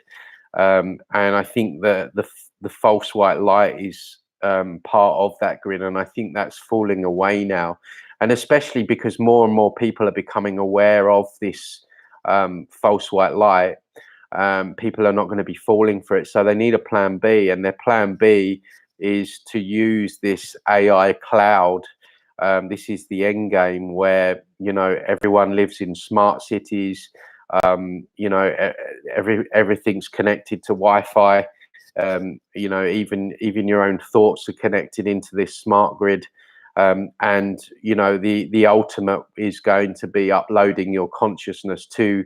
and I think the false white light is part of that grid, and I think that's falling away now, and especially because more and more people are becoming aware of this false white light. People are not going to be falling for it, so they need a plan B, and their plan B is to use this AI cloud. This is the end game, where everyone lives in smart cities. Everything's connected to Wi-Fi. Even your own thoughts are connected into this smart grid. And the ultimate is going to be uploading your consciousness to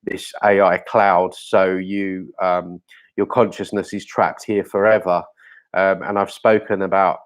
this AI cloud, so your consciousness is trapped here forever. And I've spoken about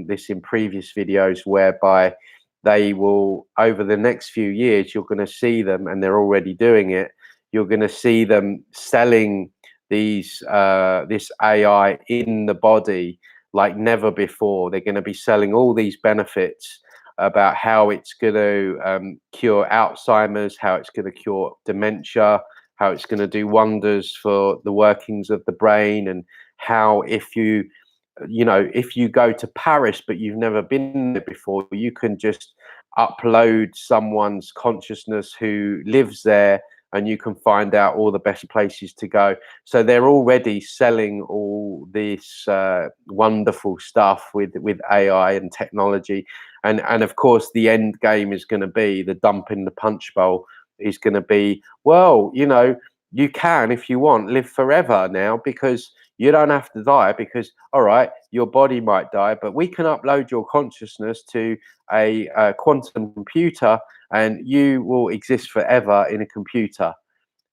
this in previous videos, whereby they will, over the next few years, you're going to see them, and they're already doing it. You're going to see them selling this AI in the body like never before. They're going to be selling all these benefits about how it's going to cure Alzheimer's, how it's going to cure dementia, how it's going to do wonders for the workings of the brain, and how if you go to Paris but you've never been there before, you can just upload someone's consciousness who lives there, and you can find out all the best places to go. So they're already selling all this wonderful stuff with AI and technology. And of course, the end game is going to be, the dump in the punch bowl is going to be, well, you can, if you want, live forever now, because you don't have to die, because, all right, your body might die, but we can upload your consciousness to a quantum computer, and you will exist forever in a computer.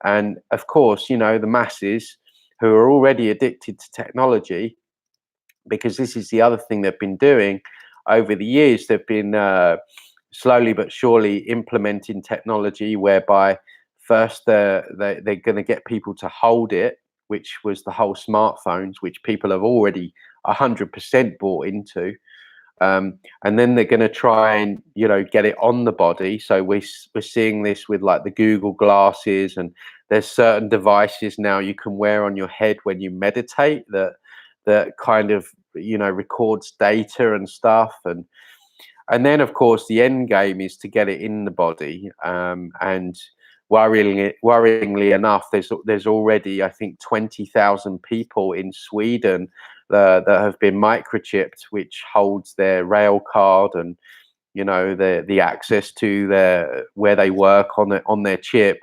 And of course, the masses who are already addicted to technology, because this is the other thing they've been doing over the years. They've been slowly but surely implementing technology whereby first they're going to get people to hold it, which was the whole smartphones, which people have already 100% bought into. And then they're going to try and get it on the body. So we're seeing this with like the Google glasses, and there's certain devices now you can wear on your head when you meditate that kind of records data and stuff. And then of course the end game is to get it in the body. And worryingly enough, there's already, I think, 20,000 people in Sweden that have been microchipped, which holds their rail card and the access to where they work on their chip.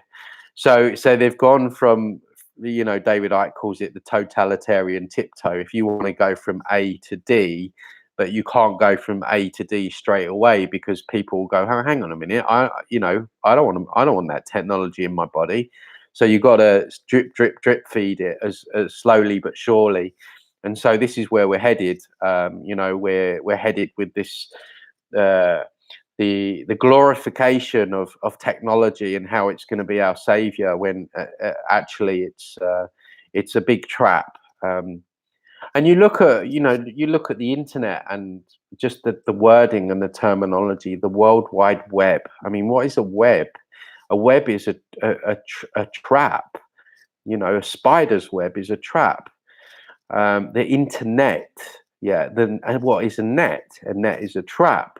So they've gone from, David Icke calls it the totalitarian tiptoe. If you want to go from A to D, but you can't go from A to D straight away, because people will go, hang on a minute, I don't want that technology in my body. So you've got to drip feed it as slowly but surely. And so this is where we're headed. We're headed with this the glorification of technology, and how it's going to be our savior, when actually it's a big trap. And you look at the internet, and just the wording and the terminology, the World Wide Web. I mean, what is a web? A web is a trap. A spider's web is a trap. The internet, and what is a net? A net is a trap.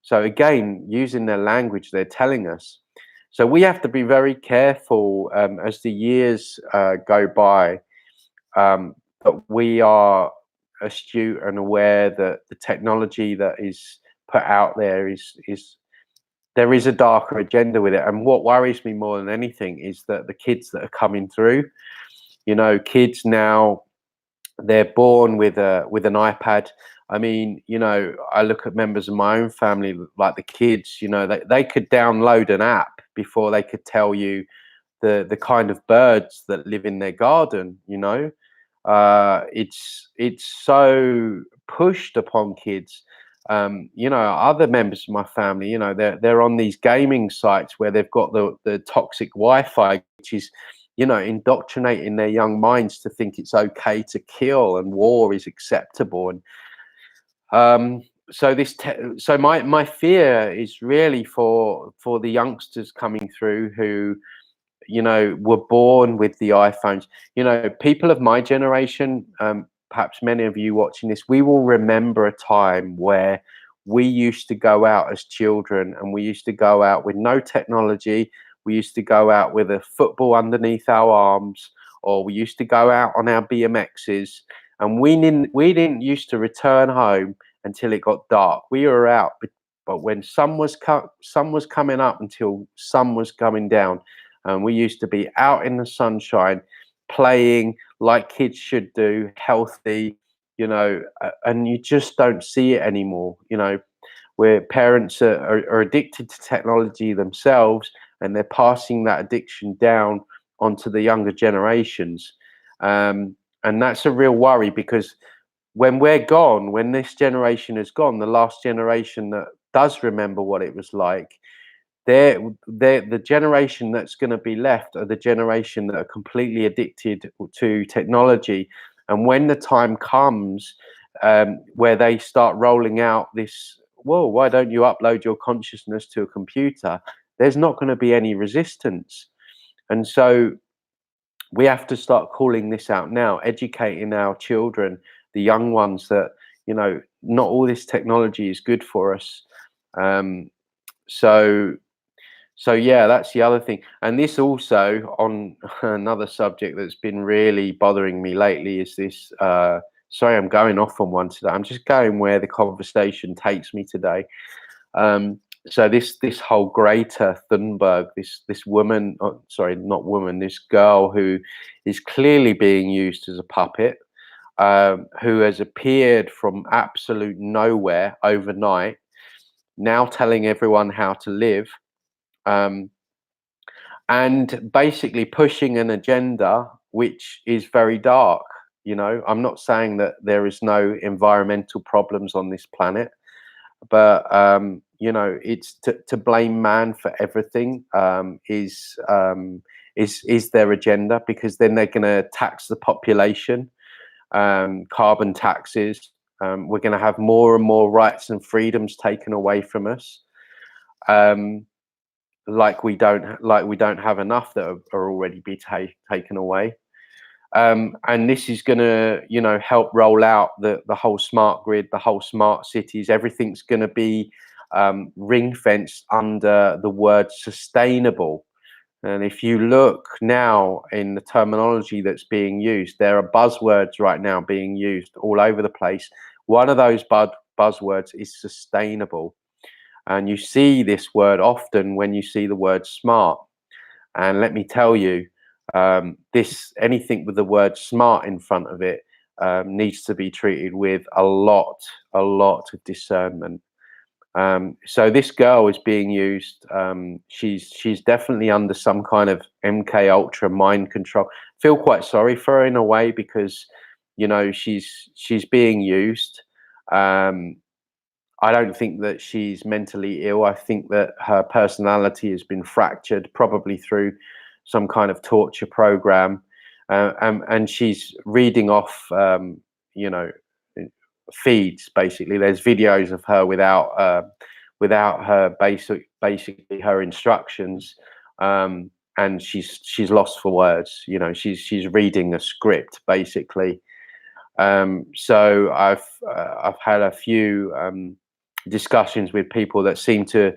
So again, using their language, they're telling us. So we have to be very careful as the years go by. But we are astute and aware that the technology that is put out there there is a darker agenda with it. And what worries me more than anything is that the kids that are coming through, kids now, they're born with an iPad. I mean, I look at members of my own family, like the kids, they could download an app before they could tell you the kind of birds that live in their garden. It's so pushed upon kids. Other members of my family, they're on these gaming sites where they've got the toxic Wi-Fi, which is indoctrinating their young minds to think it's okay to kill and war is acceptable. And so my fear is really for the youngsters coming through who were born with the iPhones. People of my generation, perhaps many of you watching this, we will remember a time where we used to go out as children, and we used to go out with no technology. We used to go out with a football underneath our arms, or we used to go out on our BMXs, and we didn't used to return home until it got dark. We were out, but when sun was coming up until sun was coming down. And we used to be out in the sunshine, playing like kids should do, healthy, and you just don't see it anymore. where parents are addicted to technology themselves, and they're passing that addiction down onto the younger generations. And that's a real worry, because when we're gone, when this generation is gone, the last generation that does remember what it was like, they're the generation that's going to be left are the generation that are completely addicted to technology. And when the time comes, where they start rolling out this, well, why don't you upload your consciousness to a computer? There's not going to be any resistance. And so we have to start calling this out now, educating our children, the young ones, that, not all this technology is good for us. Um, so so yeah, that's the other thing. And this also, on another subject that's been really bothering me lately, is this. Sorry, I'm going off on one today. I'm just going where the conversation takes me today. So this whole Greta Thunberg, this woman, oh, sorry, not woman, this girl who is clearly being used as a puppet, who has appeared from absolute nowhere overnight, now telling everyone how to live. Um, and basically pushing an agenda which is very dark. I'm not saying that there is no environmental problems on this planet, but it's to blame man for everything, is their agenda, because then they're going to tax the population, carbon taxes. We're going to have more and more rights and freedoms taken away from us. Like we don't have enough that are already be taken away. And this is going to help roll out the whole smart grid, the whole smart cities. Everything's going to be ring fenced under the word sustainable. And if you look now in the terminology that's being used, there are buzzwords right now being used all over the place. One of those buzzwords is sustainable. And you see this word often when you see the word smart. And let me tell you, anything with the word smart in front of it needs to be treated with a lot of discernment. So this girl is being used. She's definitely under some kind of MK Ultra mind control. Feel quite sorry for her in a way, because she's being used. I don't think that she's mentally ill. I think that her personality has been fractured, probably through some kind of torture program, and she's reading off, feeds. Basically, there's videos of her without her basically her instructions, and she's lost for words. She's reading a script basically. So I've had a few discussions with people that seem to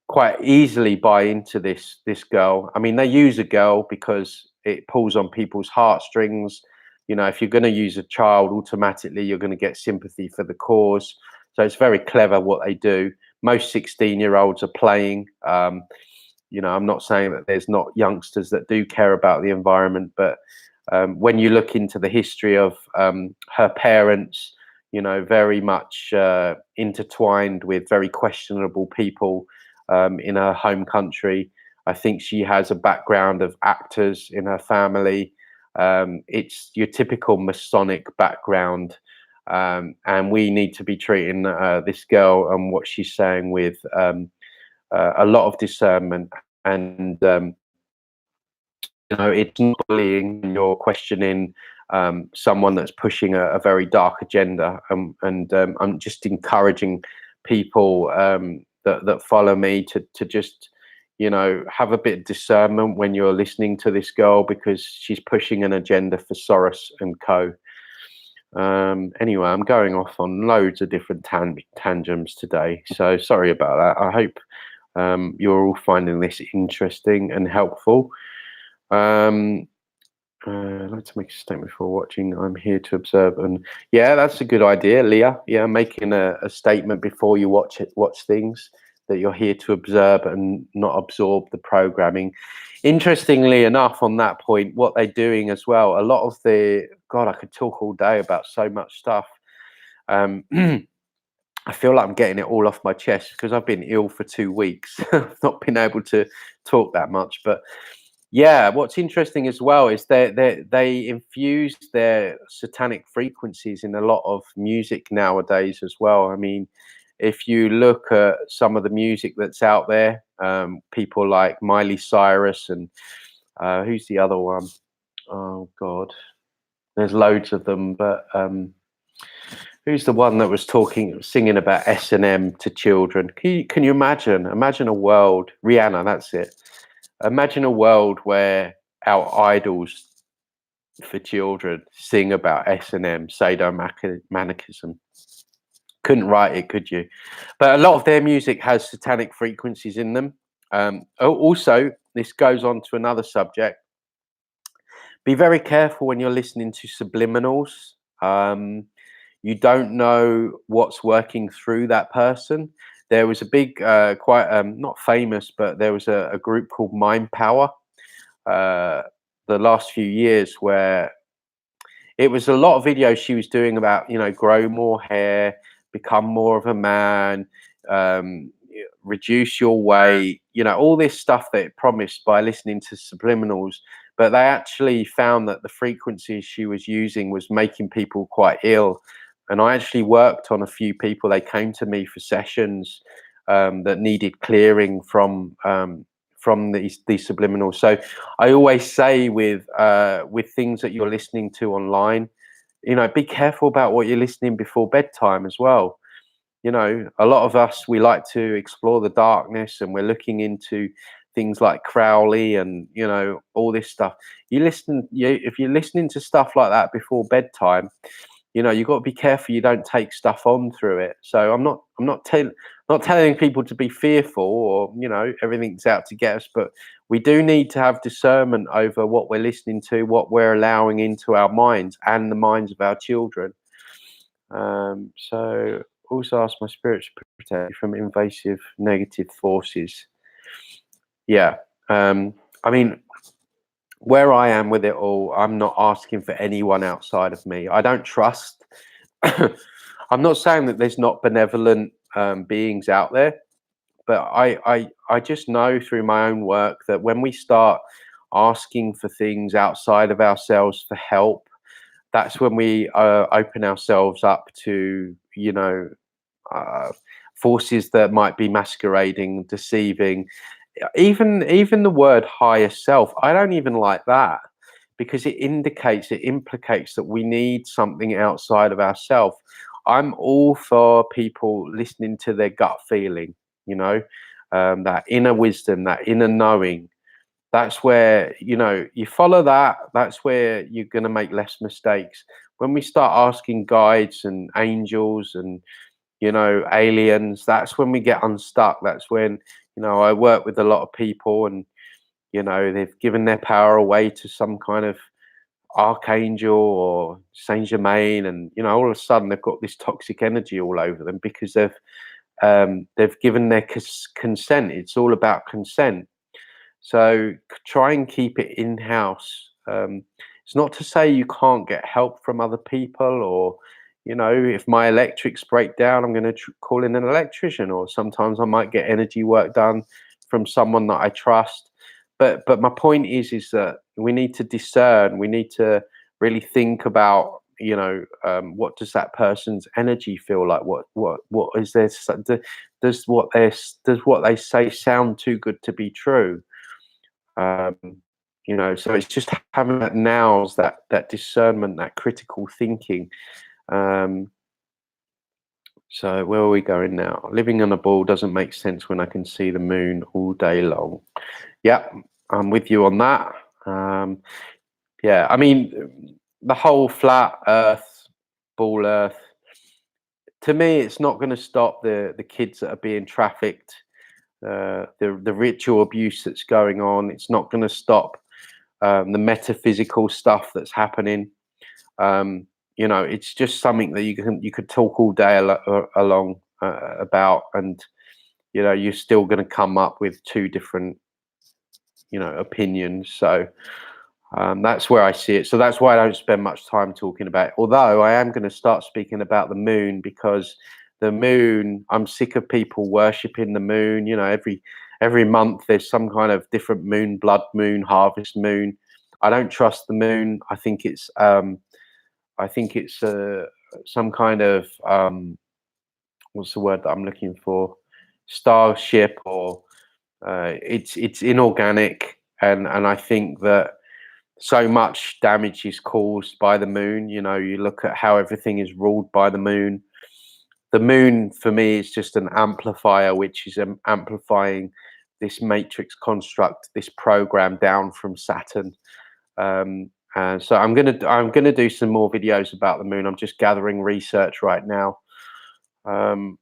quite easily buy into this girl. I mean, they use a girl because it pulls on people's heartstrings. If you're going to use a child, automatically you're going to get sympathy for the cause. So it's very clever what they do. Most 16-year-olds are playing. I'm not saying that there's not youngsters that do care about the environment, but when you look into the history of her parents, very much intertwined with very questionable people in her home country. I think she has a background of actors in her family. It's your typical Masonic background, and we need to be treating this girl and what she's saying with a lot of discernment. And it's not bullying when you're questioning someone that's pushing a very dark agenda. And I'm just encouraging people that follow me to just have a bit of discernment when you're listening to this girl, because she's pushing an agenda for Soros and co. Anyway, I'm going off on loads of different tangents today, so sorry about that. I hope you're all finding this interesting and helpful. I'd like to make a statement before watching. I'm here to observe. And yeah, that's a good idea, Leah. Yeah, making a statement before you watch things, that you're here to observe and not absorb the programming. Interestingly enough, on that point, what they're doing as well, a lot of I could talk all day about so much stuff. I feel like I'm getting it all off my chest because I've been ill for 2 weeks. I've not been able to talk that much. But yeah, what's interesting as well is they infuse their satanic frequencies in a lot of music nowadays as well. I mean, if you look at some of the music that's out there, people like Miley Cyrus and who's the other one? Oh God, there's loads of them, but who's the one that was singing about S&M to children? Can you imagine? Imagine a world, Rihanna, that's it. Imagine a world where our idols for children sing about S&M, sadomasochism. Couldn't write it, could you? But a lot of their music has satanic frequencies in them. Also, this goes on to another subject. Be very careful when you're listening to subliminals. You don't know what's working through that person. There was a big, quite not famous, but there was a group called Mind Power the last few years where it was a lot of videos she was doing about, grow more hair, become more of a man, reduce your weight, all this stuff that it promised by listening to subliminals. But they actually found that the frequencies she was using was making people quite ill. And I actually worked on a few people. They came to me for sessions that needed clearing from these subliminals. So I always say with things that you're listening to online, be careful about what you're listening before bedtime as well. A lot of us, we like to explore the darkness, and we're looking into things like Crowley and all this stuff. If you're listening to stuff like that before bedtime, you've got to be careful you don't take stuff on through it. So I'm not telling people to be fearful or everything's out to get us, but we do need to have discernment over what we're listening to, what we're allowing into our minds and the minds of our children. So also ask my spirit to protect you from invasive negative forces. Yeah. I mean, where I am with it all, I'm not asking for anyone outside of me. I don't trust. I'm not saying that there's not benevolent beings out there, but I just know through my own work that when we start asking for things outside of ourselves for help, that's when we open ourselves up to forces that might be masquerading, deceiving. Even the word higher self, I don't even like that, because it implicates that we need something outside of ourselves. I'm all for people listening to their gut feeling, that inner wisdom, that inner knowing. That's where, you follow that. That's where you're going to make less mistakes. When we start asking guides and angels and, aliens, that's when we get unstuck. That's when, I work with a lot of people and, they've given their power away to some kind of archangel or Saint Germain, and all of a sudden they've got this toxic energy all over them because they've given their consent. It's all about consent. So try and keep it in house. It's not to say you can't get help from other people, or if my electrics break down, I'm going to call in an electrician, or sometimes I might get energy work done from someone that I trust. But my point is that we need to discern. We need to really think about what does that person's energy feel like? What is there? Does what they say sound too good to be true? So it's just having that nows, that discernment, that critical thinking. So where are we going now? Living on a ball doesn't make sense when I can see the moon all day long. Yeah, I'm with you on that. Yeah, I mean, the whole flat earth, ball earth, to me, it's not going to stop the kids that are being trafficked, the ritual abuse that's going on. It's not going to stop the metaphysical stuff that's happening. It's just something that you could talk all day along about, and you're still going to come up with two different opinions. So that's where I see it. So that's why I don't spend much time talking about it. Although I am going to start speaking about the moon, because the moon. I'm sick of people worshipping the moon. You know, every month there's some kind of different moon, blood moon, harvest moon. I don't trust the moon. I think it's some kind of what's the word that I'm looking for? Starship, or it's inorganic, and I think that so much damage is caused by the moon. You know, you look at how everything is ruled by the moon. The moon for me is just an amplifier, which is amplifying this matrix construct, this program down from Saturn. And so I'm gonna do some more videos about the moon. I'm just gathering research right now. Um,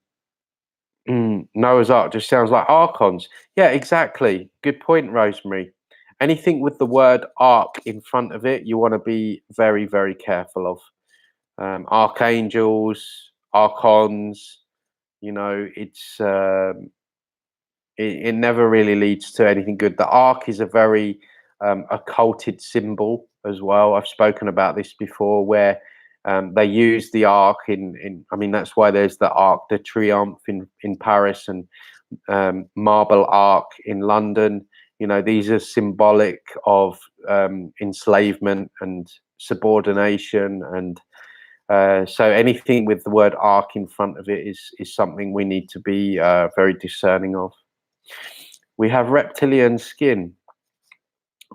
Noah's Ark just sounds like archons. Yeah, exactly. Good point, Rosemary. Anything with the word arc in front of it, you want to be very, very careful of. Archangels, archons, you know, it never really leads to anything good. The arc is a very occulted symbol as well. I've spoken about this before, where they use the arc in. I mean, that's why there's the Arc de Triomphe in Paris, and Marble Arc in London. You know, these are symbolic of enslavement and subordination, and so anything with the word arc in front of it is something we need to be very discerning of. We have reptilian skin.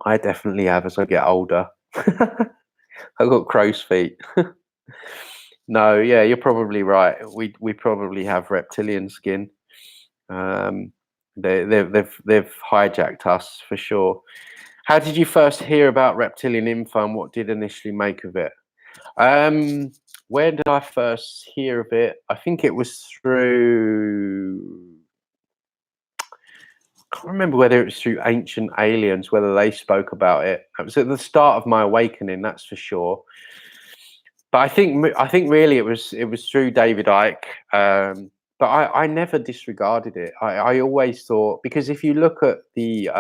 I definitely have as I get older. I've got crow's feet. No, yeah, you're probably right. We probably have reptilian skin. They've hijacked us for sure. How did you first hear about reptilian info, and what did initially make of it? Where did I first hear of it? I think it was through, I can't remember whether it was through Ancient Aliens, whether they spoke about it. It was at the start of my awakening, that's for sure. But I think really it was through David Icke. But I never disregarded it. I always thought, because if you look at the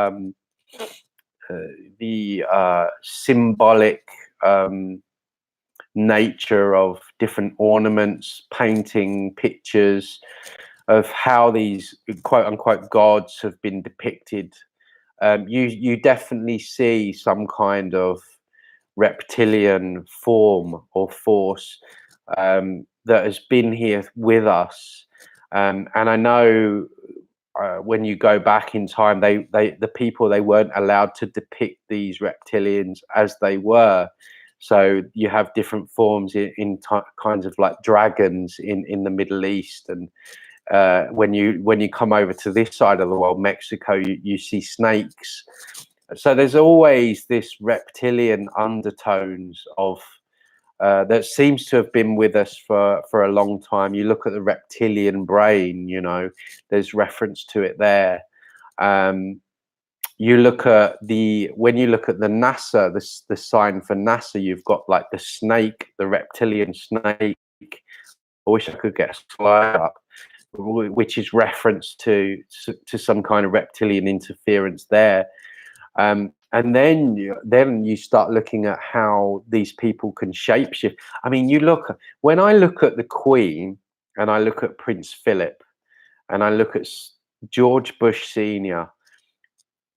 symbolic nature of different ornaments, painting, pictures of how these quote unquote gods have been depicted, you definitely see some kind of reptilian form or force that has been here with us. And I know when you go back in time, the people, they weren't allowed to depict these reptilians as they were. So you have different forms in kinds of like dragons in the Middle East, and when you come over to this side of the world, Mexico, you see snakes. So there's always this reptilian undertones of that seems to have been with us for a long time. You look at the reptilian brain, you know, there's reference to it there. You look at when you look at the NASA, the sign for NASA, you've got like the snake, the reptilian snake. I wish I could get a slide up, which is reference to some kind of reptilian interference there. And then you start looking at how these people can shapeshift. I mean, when I look at the Queen, and I look at Prince Philip, and I look at George Bush Sr.,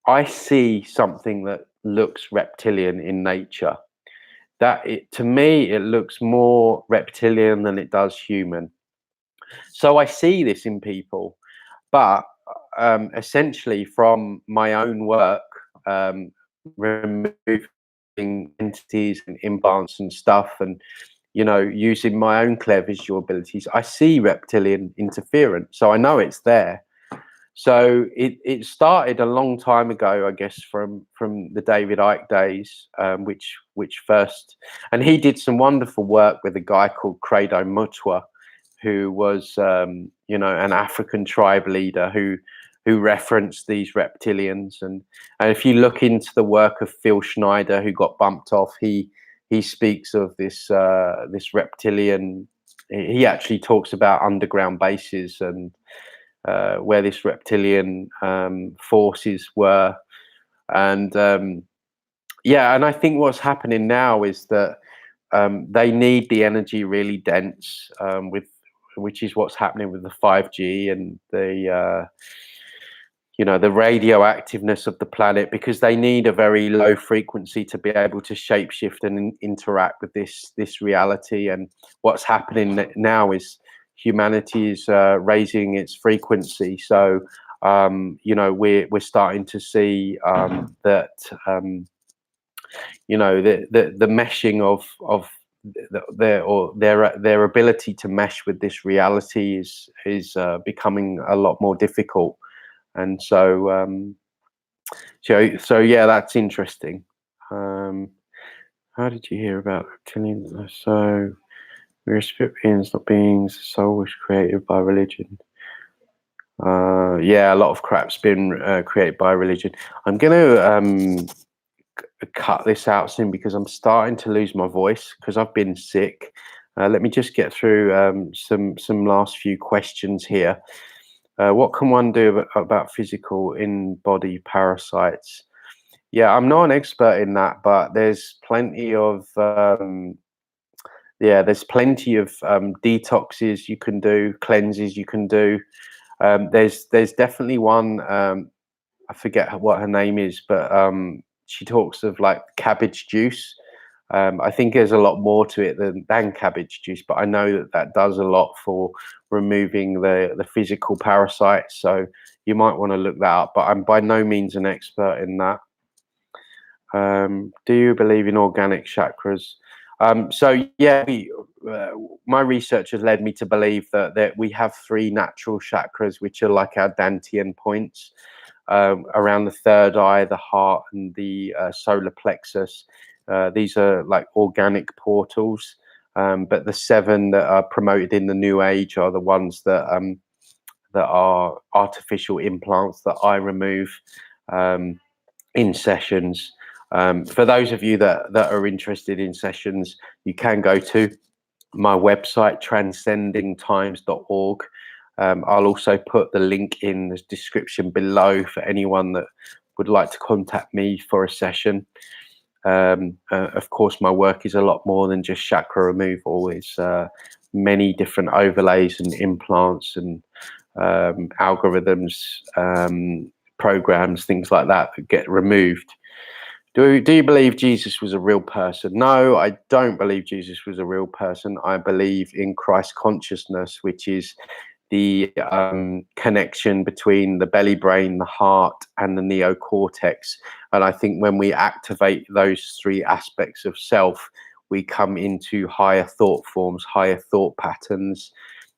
I see something that looks reptilian in nature. To me, it looks more reptilian than it does human. So I see this in people, but essentially from my own work, removing entities and implants and stuff, and using my own clear visual abilities, I see reptilian interference, so I know it's there. So it started a long time ago, I guess, from the David Icke days, which first, and he did some wonderful work with a guy called Credo Mutwa, who was an African tribe leader who referenced these reptilians, and if you look into the work of Phil Schneider, who got bumped off, he speaks of this reptilian. He actually talks about underground bases and where this reptilian forces were, and and I think what's happening now is that they need the energy really dense, which is what's happening with the 5G and the the radioactiveness of the planet, because they need a very low frequency to be able to shapeshift and interact with this reality. And what's happening now is humanity is raising its frequency. So we're starting to see that the meshing of their ability to mesh with this reality is becoming a lot more difficult. And so yeah, that's interesting. How did you hear about reptilians? So we're spirit beings, not beings. The soul was created by religion. Yeah, a lot of crap's been created by religion. I'm going to cut this out soon because I'm starting to lose my voice because I've been sick. Let me just get through some last few questions here. What can one do about physical in-body parasites? Yeah, I'm not an expert in that, but there's plenty of detoxes you can do, cleanses you can do. There's definitely one. I forget what her name is, but she talks of like cabbage juice. I think there's a lot more to it than cabbage juice, but I know that does a lot for removing the physical parasites. So you might want to look that up, but I'm by no means an expert in that. Do you believe in organic chakras? So yeah, my research has led me to believe that we have 3 natural chakras, which are like our Dantian points, around the third eye, the heart, and the solar plexus. These are like organic portals, but the 7 that are promoted in the New Age are the ones that are artificial implants that I remove in sessions. For those of you that are interested in sessions, you can go to my website, transcendingtimes.org. I'll also put the link in the description below for anyone that would like to contact me for a session. Of course, my work is a lot more than just chakra removal. It's many different overlays and implants and algorithms, programs, things like that get removed. Do you believe Jesus was a real person? No, I don't believe Jesus was a real person. I believe in Christ consciousness, which is the connection between the belly brain, the heart, and the neocortex. And I think when we activate those 3 aspects of self, we come into higher thought forms, higher thought patterns,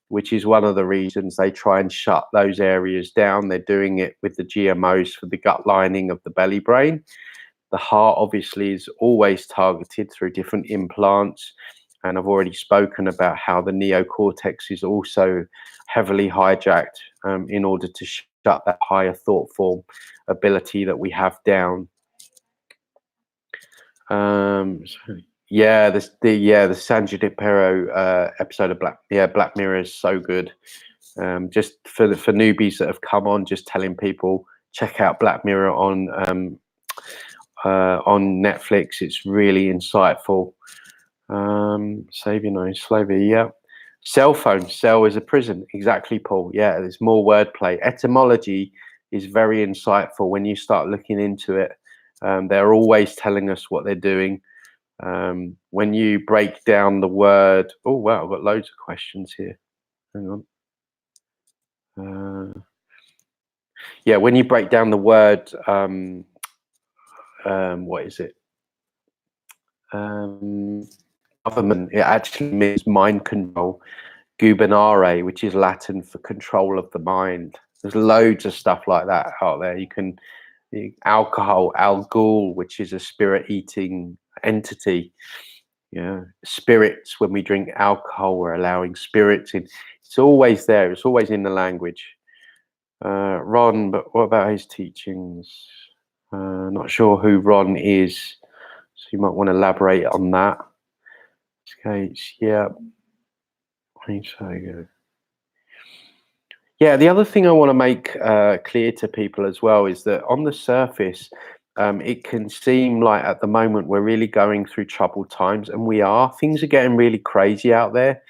which is one of the reasons they try and shut those areas down. They're doing it with the GMOs for the gut lining of the belly brain. The heart obviously is always targeted through different implants. And I've already spoken about how the neocortex is also heavily hijacked in order to shut that higher thought form ability that we have down. Yeah, the San Junipero episode of Black Mirror is so good. Just for newbies that have come on, just telling people check out Black Mirror on Netflix. It's really insightful. Save your nose, slavery. Yeah. Cell phone. Cell is a prison. Exactly, Paul. Yeah, there's more wordplay. Etymology is very insightful when you start looking into it. They're always telling us what they're doing. When you break down the word, oh wow, I've got loads of questions here. Hang on. Yeah, when you break down the word, what is it? Government, it actually means mind control. Gubernare, which is Latin for control of the mind. There's loads of stuff like that out there. Alcohol, algol, which is a spirit-eating entity. Yeah, spirits. When we drink alcohol, we're allowing spirits in. It's always there. It's always in the language. Ron, but what about his teachings? Not sure who Ron is, so you might want to elaborate on that. Okay, yeah. Yeah, the other thing I want to make clear to people as well is that on the surface, it can seem like at the moment we're really going through troubled times, and we are. Things are getting really crazy out there.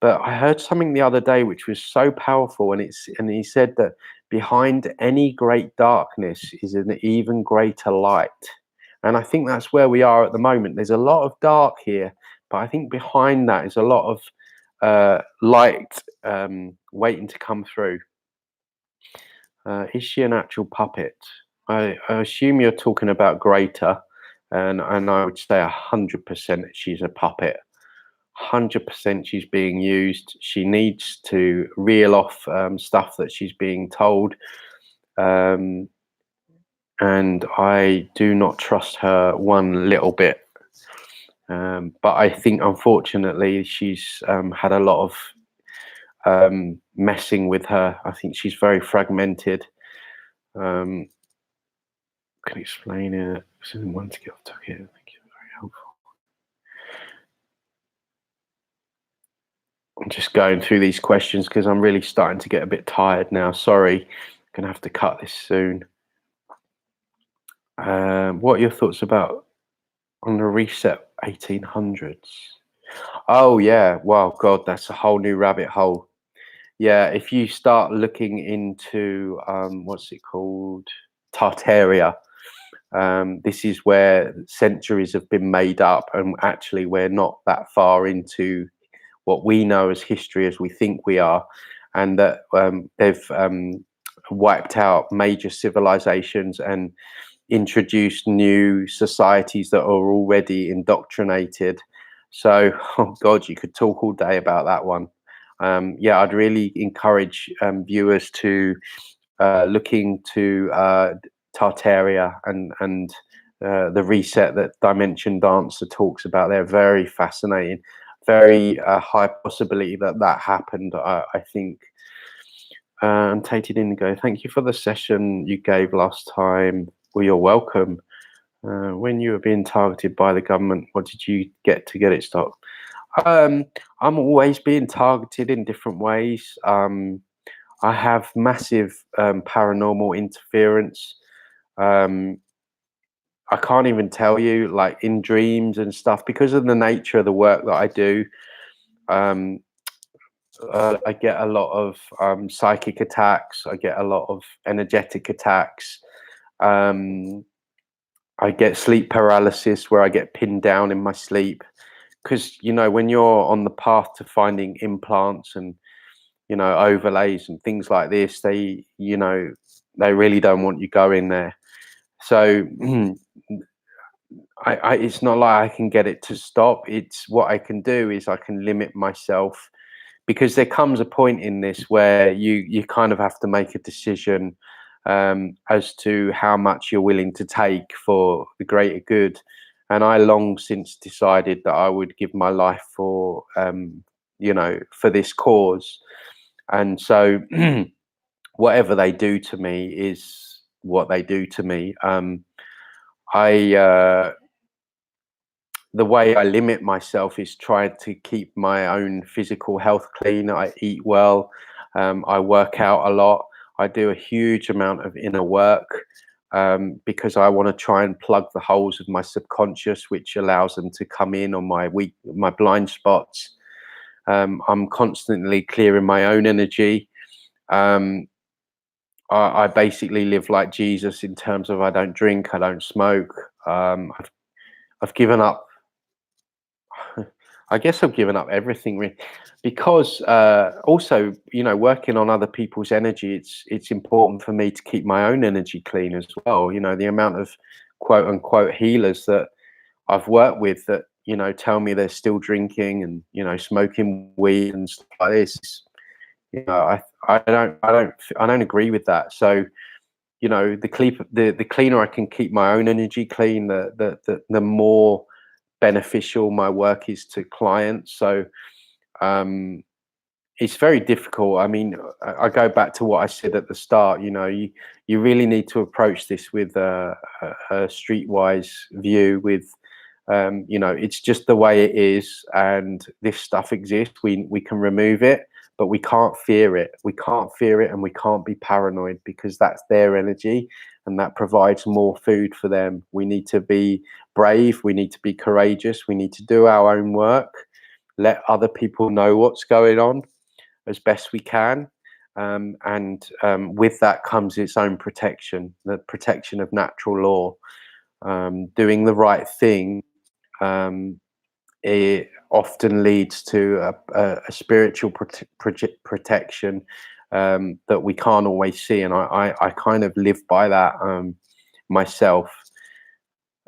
But I heard something the other day which was so powerful, and he said that behind any great darkness is an even greater light. And I think that's where we are at the moment. There's a lot of dark here, but I think behind that is a lot of light waiting to come through. Is she an actual puppet? I assume you're talking about Greater, and I would say 100% she's a puppet. 100% she's being used. She needs to reel off stuff that she's being told. Um, and I do not trust her one little bit. But I think, unfortunately, she's had a lot of messing with her. I think she's very fragmented. Can explain it. One to get off topic here. Thank you. Very helpful. I'm just going through these questions because I'm really starting to get a bit tired now. Sorry, gonna have to cut this soon. What are your thoughts about on the reset 1800s? Oh yeah, wow, God, that's a whole new rabbit hole. Yeah, if you start looking into what's it called, Tartaria, this is where centuries have been made up, and actually we're not that far into what we know as history as we think we are, and that they've wiped out major civilizations and introduced new societies that are already indoctrinated. So, oh God, you could talk all day about that one. Yeah, I'd really encourage viewers to look into Tartaria and the reset that Dimension Dancer talks about. They're very fascinating. Very high possibility that that happened. I think. Untainted Indigo, thank you for the session you gave last time. Well, you're welcome. When you were being targeted by the government, what did you get to get it stopped? I'm always being targeted in different ways. I have massive paranormal interference. I can't even tell you, like in dreams and stuff, because of the nature of the work that I do. Um, I get a lot of psychic attacks. I get a lot of energetic attacks. Um, I get sleep paralysis where I get pinned down in my sleep. Because, you know, when you're on the path to finding implants and, you know, overlays and things like this, they, you know, they really don't want you going there. So it's not like I can get it to stop. It's what I can do is I can limit myself, because there comes a point in this where you kind of have to make a decision as to how much you're willing to take for the greater good. And I long since decided that I would give my life for you know, for this cause. And so whatever they do to me is what they do to me. I the way I limit myself is try to keep my own physical health clean. I eat well. I work out a lot. I do a huge amount of inner work because I want to try and plug the holes of my subconscious, which allows them to come in on my blind spots. I'm constantly clearing my own energy. I basically live like Jesus in terms of I don't drink, I don't smoke. I've given up. I guess I've given up everything really, because also, you know, working on other people's energy, it's important for me to keep my own energy clean as well. You know, the amount of quote unquote healers that I've worked with that, you know, tell me they're still drinking and, you know, smoking weed and stuff like this. You know, I don't agree with that. So, you know, the cleaner I can keep my own energy clean, the more beneficial my work is to clients. So it's very difficult. I mean, I go back to what I said at the start. You know, you really need to approach this with a streetwise view. With you know, it's just the way it is, and this stuff exists. We can remove it, but we can't fear it. We can't fear it, and we can't be paranoid, because that's their energy, and that provides more food for them. We need to be brave. We need to be courageous. We need to do our own work. let other people know what's going on as best we can. With that comes its own protection, the protection of natural law. Doing the right thing, it often leads to a spiritual protection that we can't always see. And I kind of live by that myself.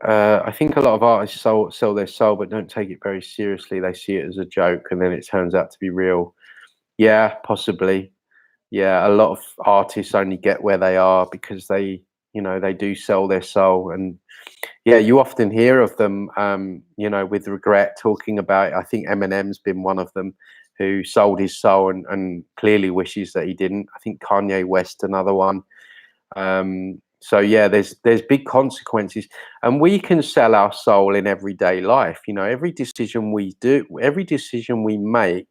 I think a lot of artists sell their soul, but don't take it very seriously. They see it as a joke, and then it turns out to be real. Yeah, possibly. Yeah, a lot of artists only get where they are because they do sell their soul. And yeah, you often hear of them, with regret, talking about. I think Eminem's been one of them who sold his soul and clearly wishes that he didn't. I think Kanye West, another one. So yeah, there's big consequences, and we can sell our soul in everyday life. Every decision we do, every decision we make,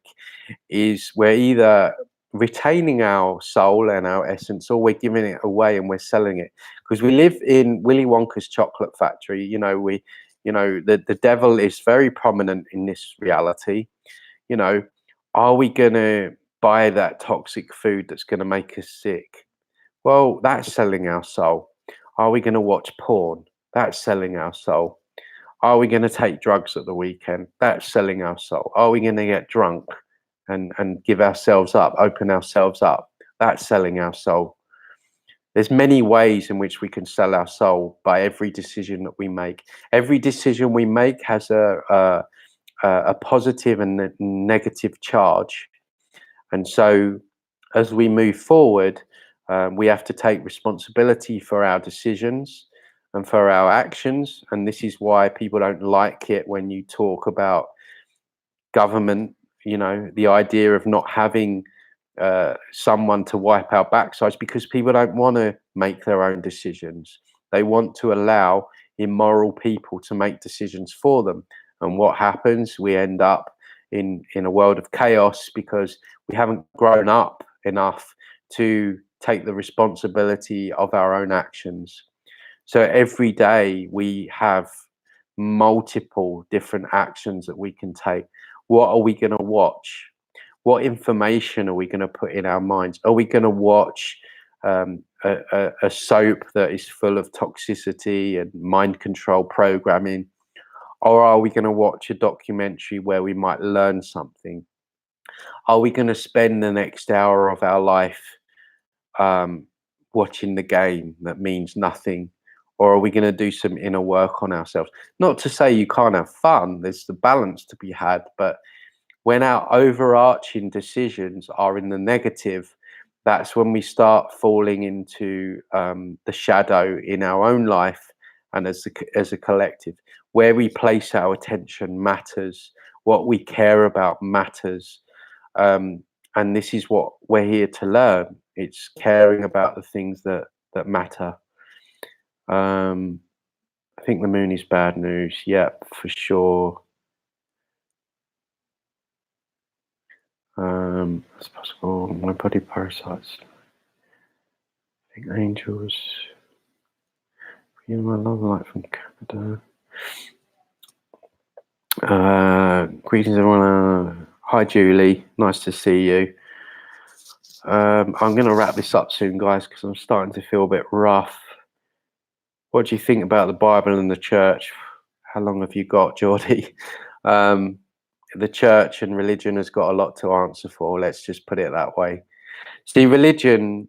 is we're either retaining our soul and our essence, or we're giving it away and we're selling it. Because we live in Willy Wonka's chocolate factory. The devil is very prominent in this reality. Are we gonna buy that toxic food that's gonna make us sick? Well, that's selling our soul. Are we going to watch porn? That's selling our soul. Are we going to take drugs at the weekend? That's selling our soul. Are we going to get drunk and give ourselves up, open ourselves up? That's selling our soul. There's many ways in which we can sell our soul by every decision that we make. Every decision we make has a positive and a negative charge. And so as we move forward, we have to take responsibility for our decisions and for our actions. And this is why people don't like it when you talk about government, the idea of not having someone to wipe our backsides, because people don't want to make their own decisions. They want to allow immoral people to make decisions for them. And what happens? We end up in a world of chaos because we haven't grown up enough to take the responsibility of our own actions. So every day we have multiple different actions that we can take. What are we going to watch? What information are we going to put in our minds? Are we going to watch a soap that is full of toxicity and mind control programming? Or are we going to watch a documentary where we might learn something? Are we going to spend the next hour of our life watching the game that means nothing? Or are we going to do some inner work on ourselves? Not to say you can't have fun, there's the balance to be had, but when our overarching decisions are in the negative, that's when we start falling into the shadow in our own life and as a collective. Where we place our attention matters. What we care about matters. And this is what we're here to learn. It's caring about the things that matter. I think the moon is bad news. Yep, for sure. It's possible. My body parasites. I think angels. My love light from Canada. Greetings, everyone. Hi, Julie. Nice to see you. I'm going to wrap this up soon, guys, because I'm starting to feel a bit rough. What do you think about the Bible and the church? How long have you got, Geordie? The church and religion has got a lot to answer for. Let's just put it that way. See, religion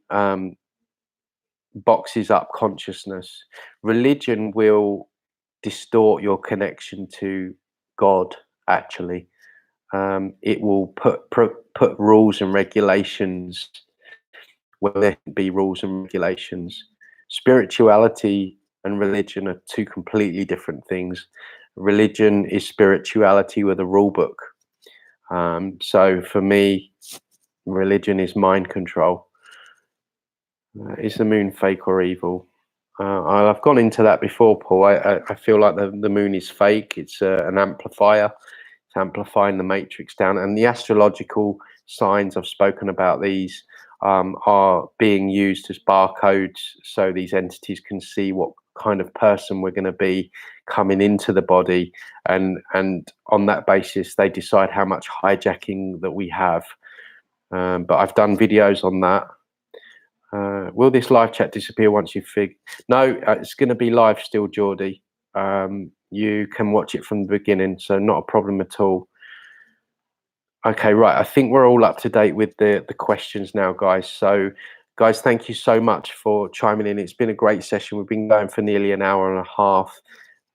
boxes up consciousness. Religion will distort your connection to God, actually. It will put rules and regulations where there can be rules and regulations. Spirituality and religion are two completely different things. Religion is spirituality with a rule book. So for me, religion is mind control. Is the moon fake or evil? I've gone into that before, Paul. I feel like the moon is fake. It's an amplifier. It's amplifying the matrix down. And the astrological signs, I've spoken about these, are being used as barcodes so these entities can see what kind of person we're going to be coming into the body, and on that basis they decide how much hijacking that we have. But I've done videos on that. Will this live chat disappear once you No, it's going to be live still, Geordie. You can watch it from the beginning, so not a problem at all. Okay, right. I think we're all up to date with the questions now, guys. So, guys, thank you so much for chiming in. It's been a great session. We've been going for nearly an hour and a half.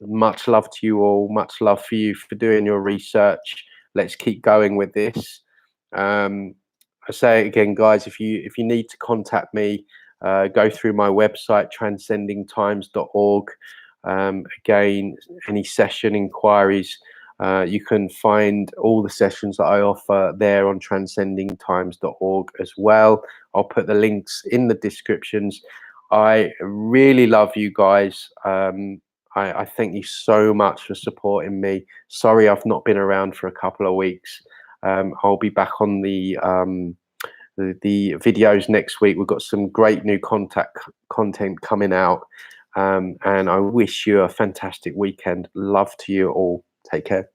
Much love to you all. Much love for you for doing your research. Let's keep going with this. I say it again, guys. If you need to contact me, go through my website, transcendingtimes.org. Again, any session inquiries. You can find all the sessions that I offer there on transcendingtimes.org as well. I'll put the links in the descriptions. I really love you guys. I thank you so much for supporting me. Sorry I've not been around for a couple of weeks. I'll be back on the videos next week. We've got some great new content coming out. And I wish you a fantastic weekend. Love to you all. Take care.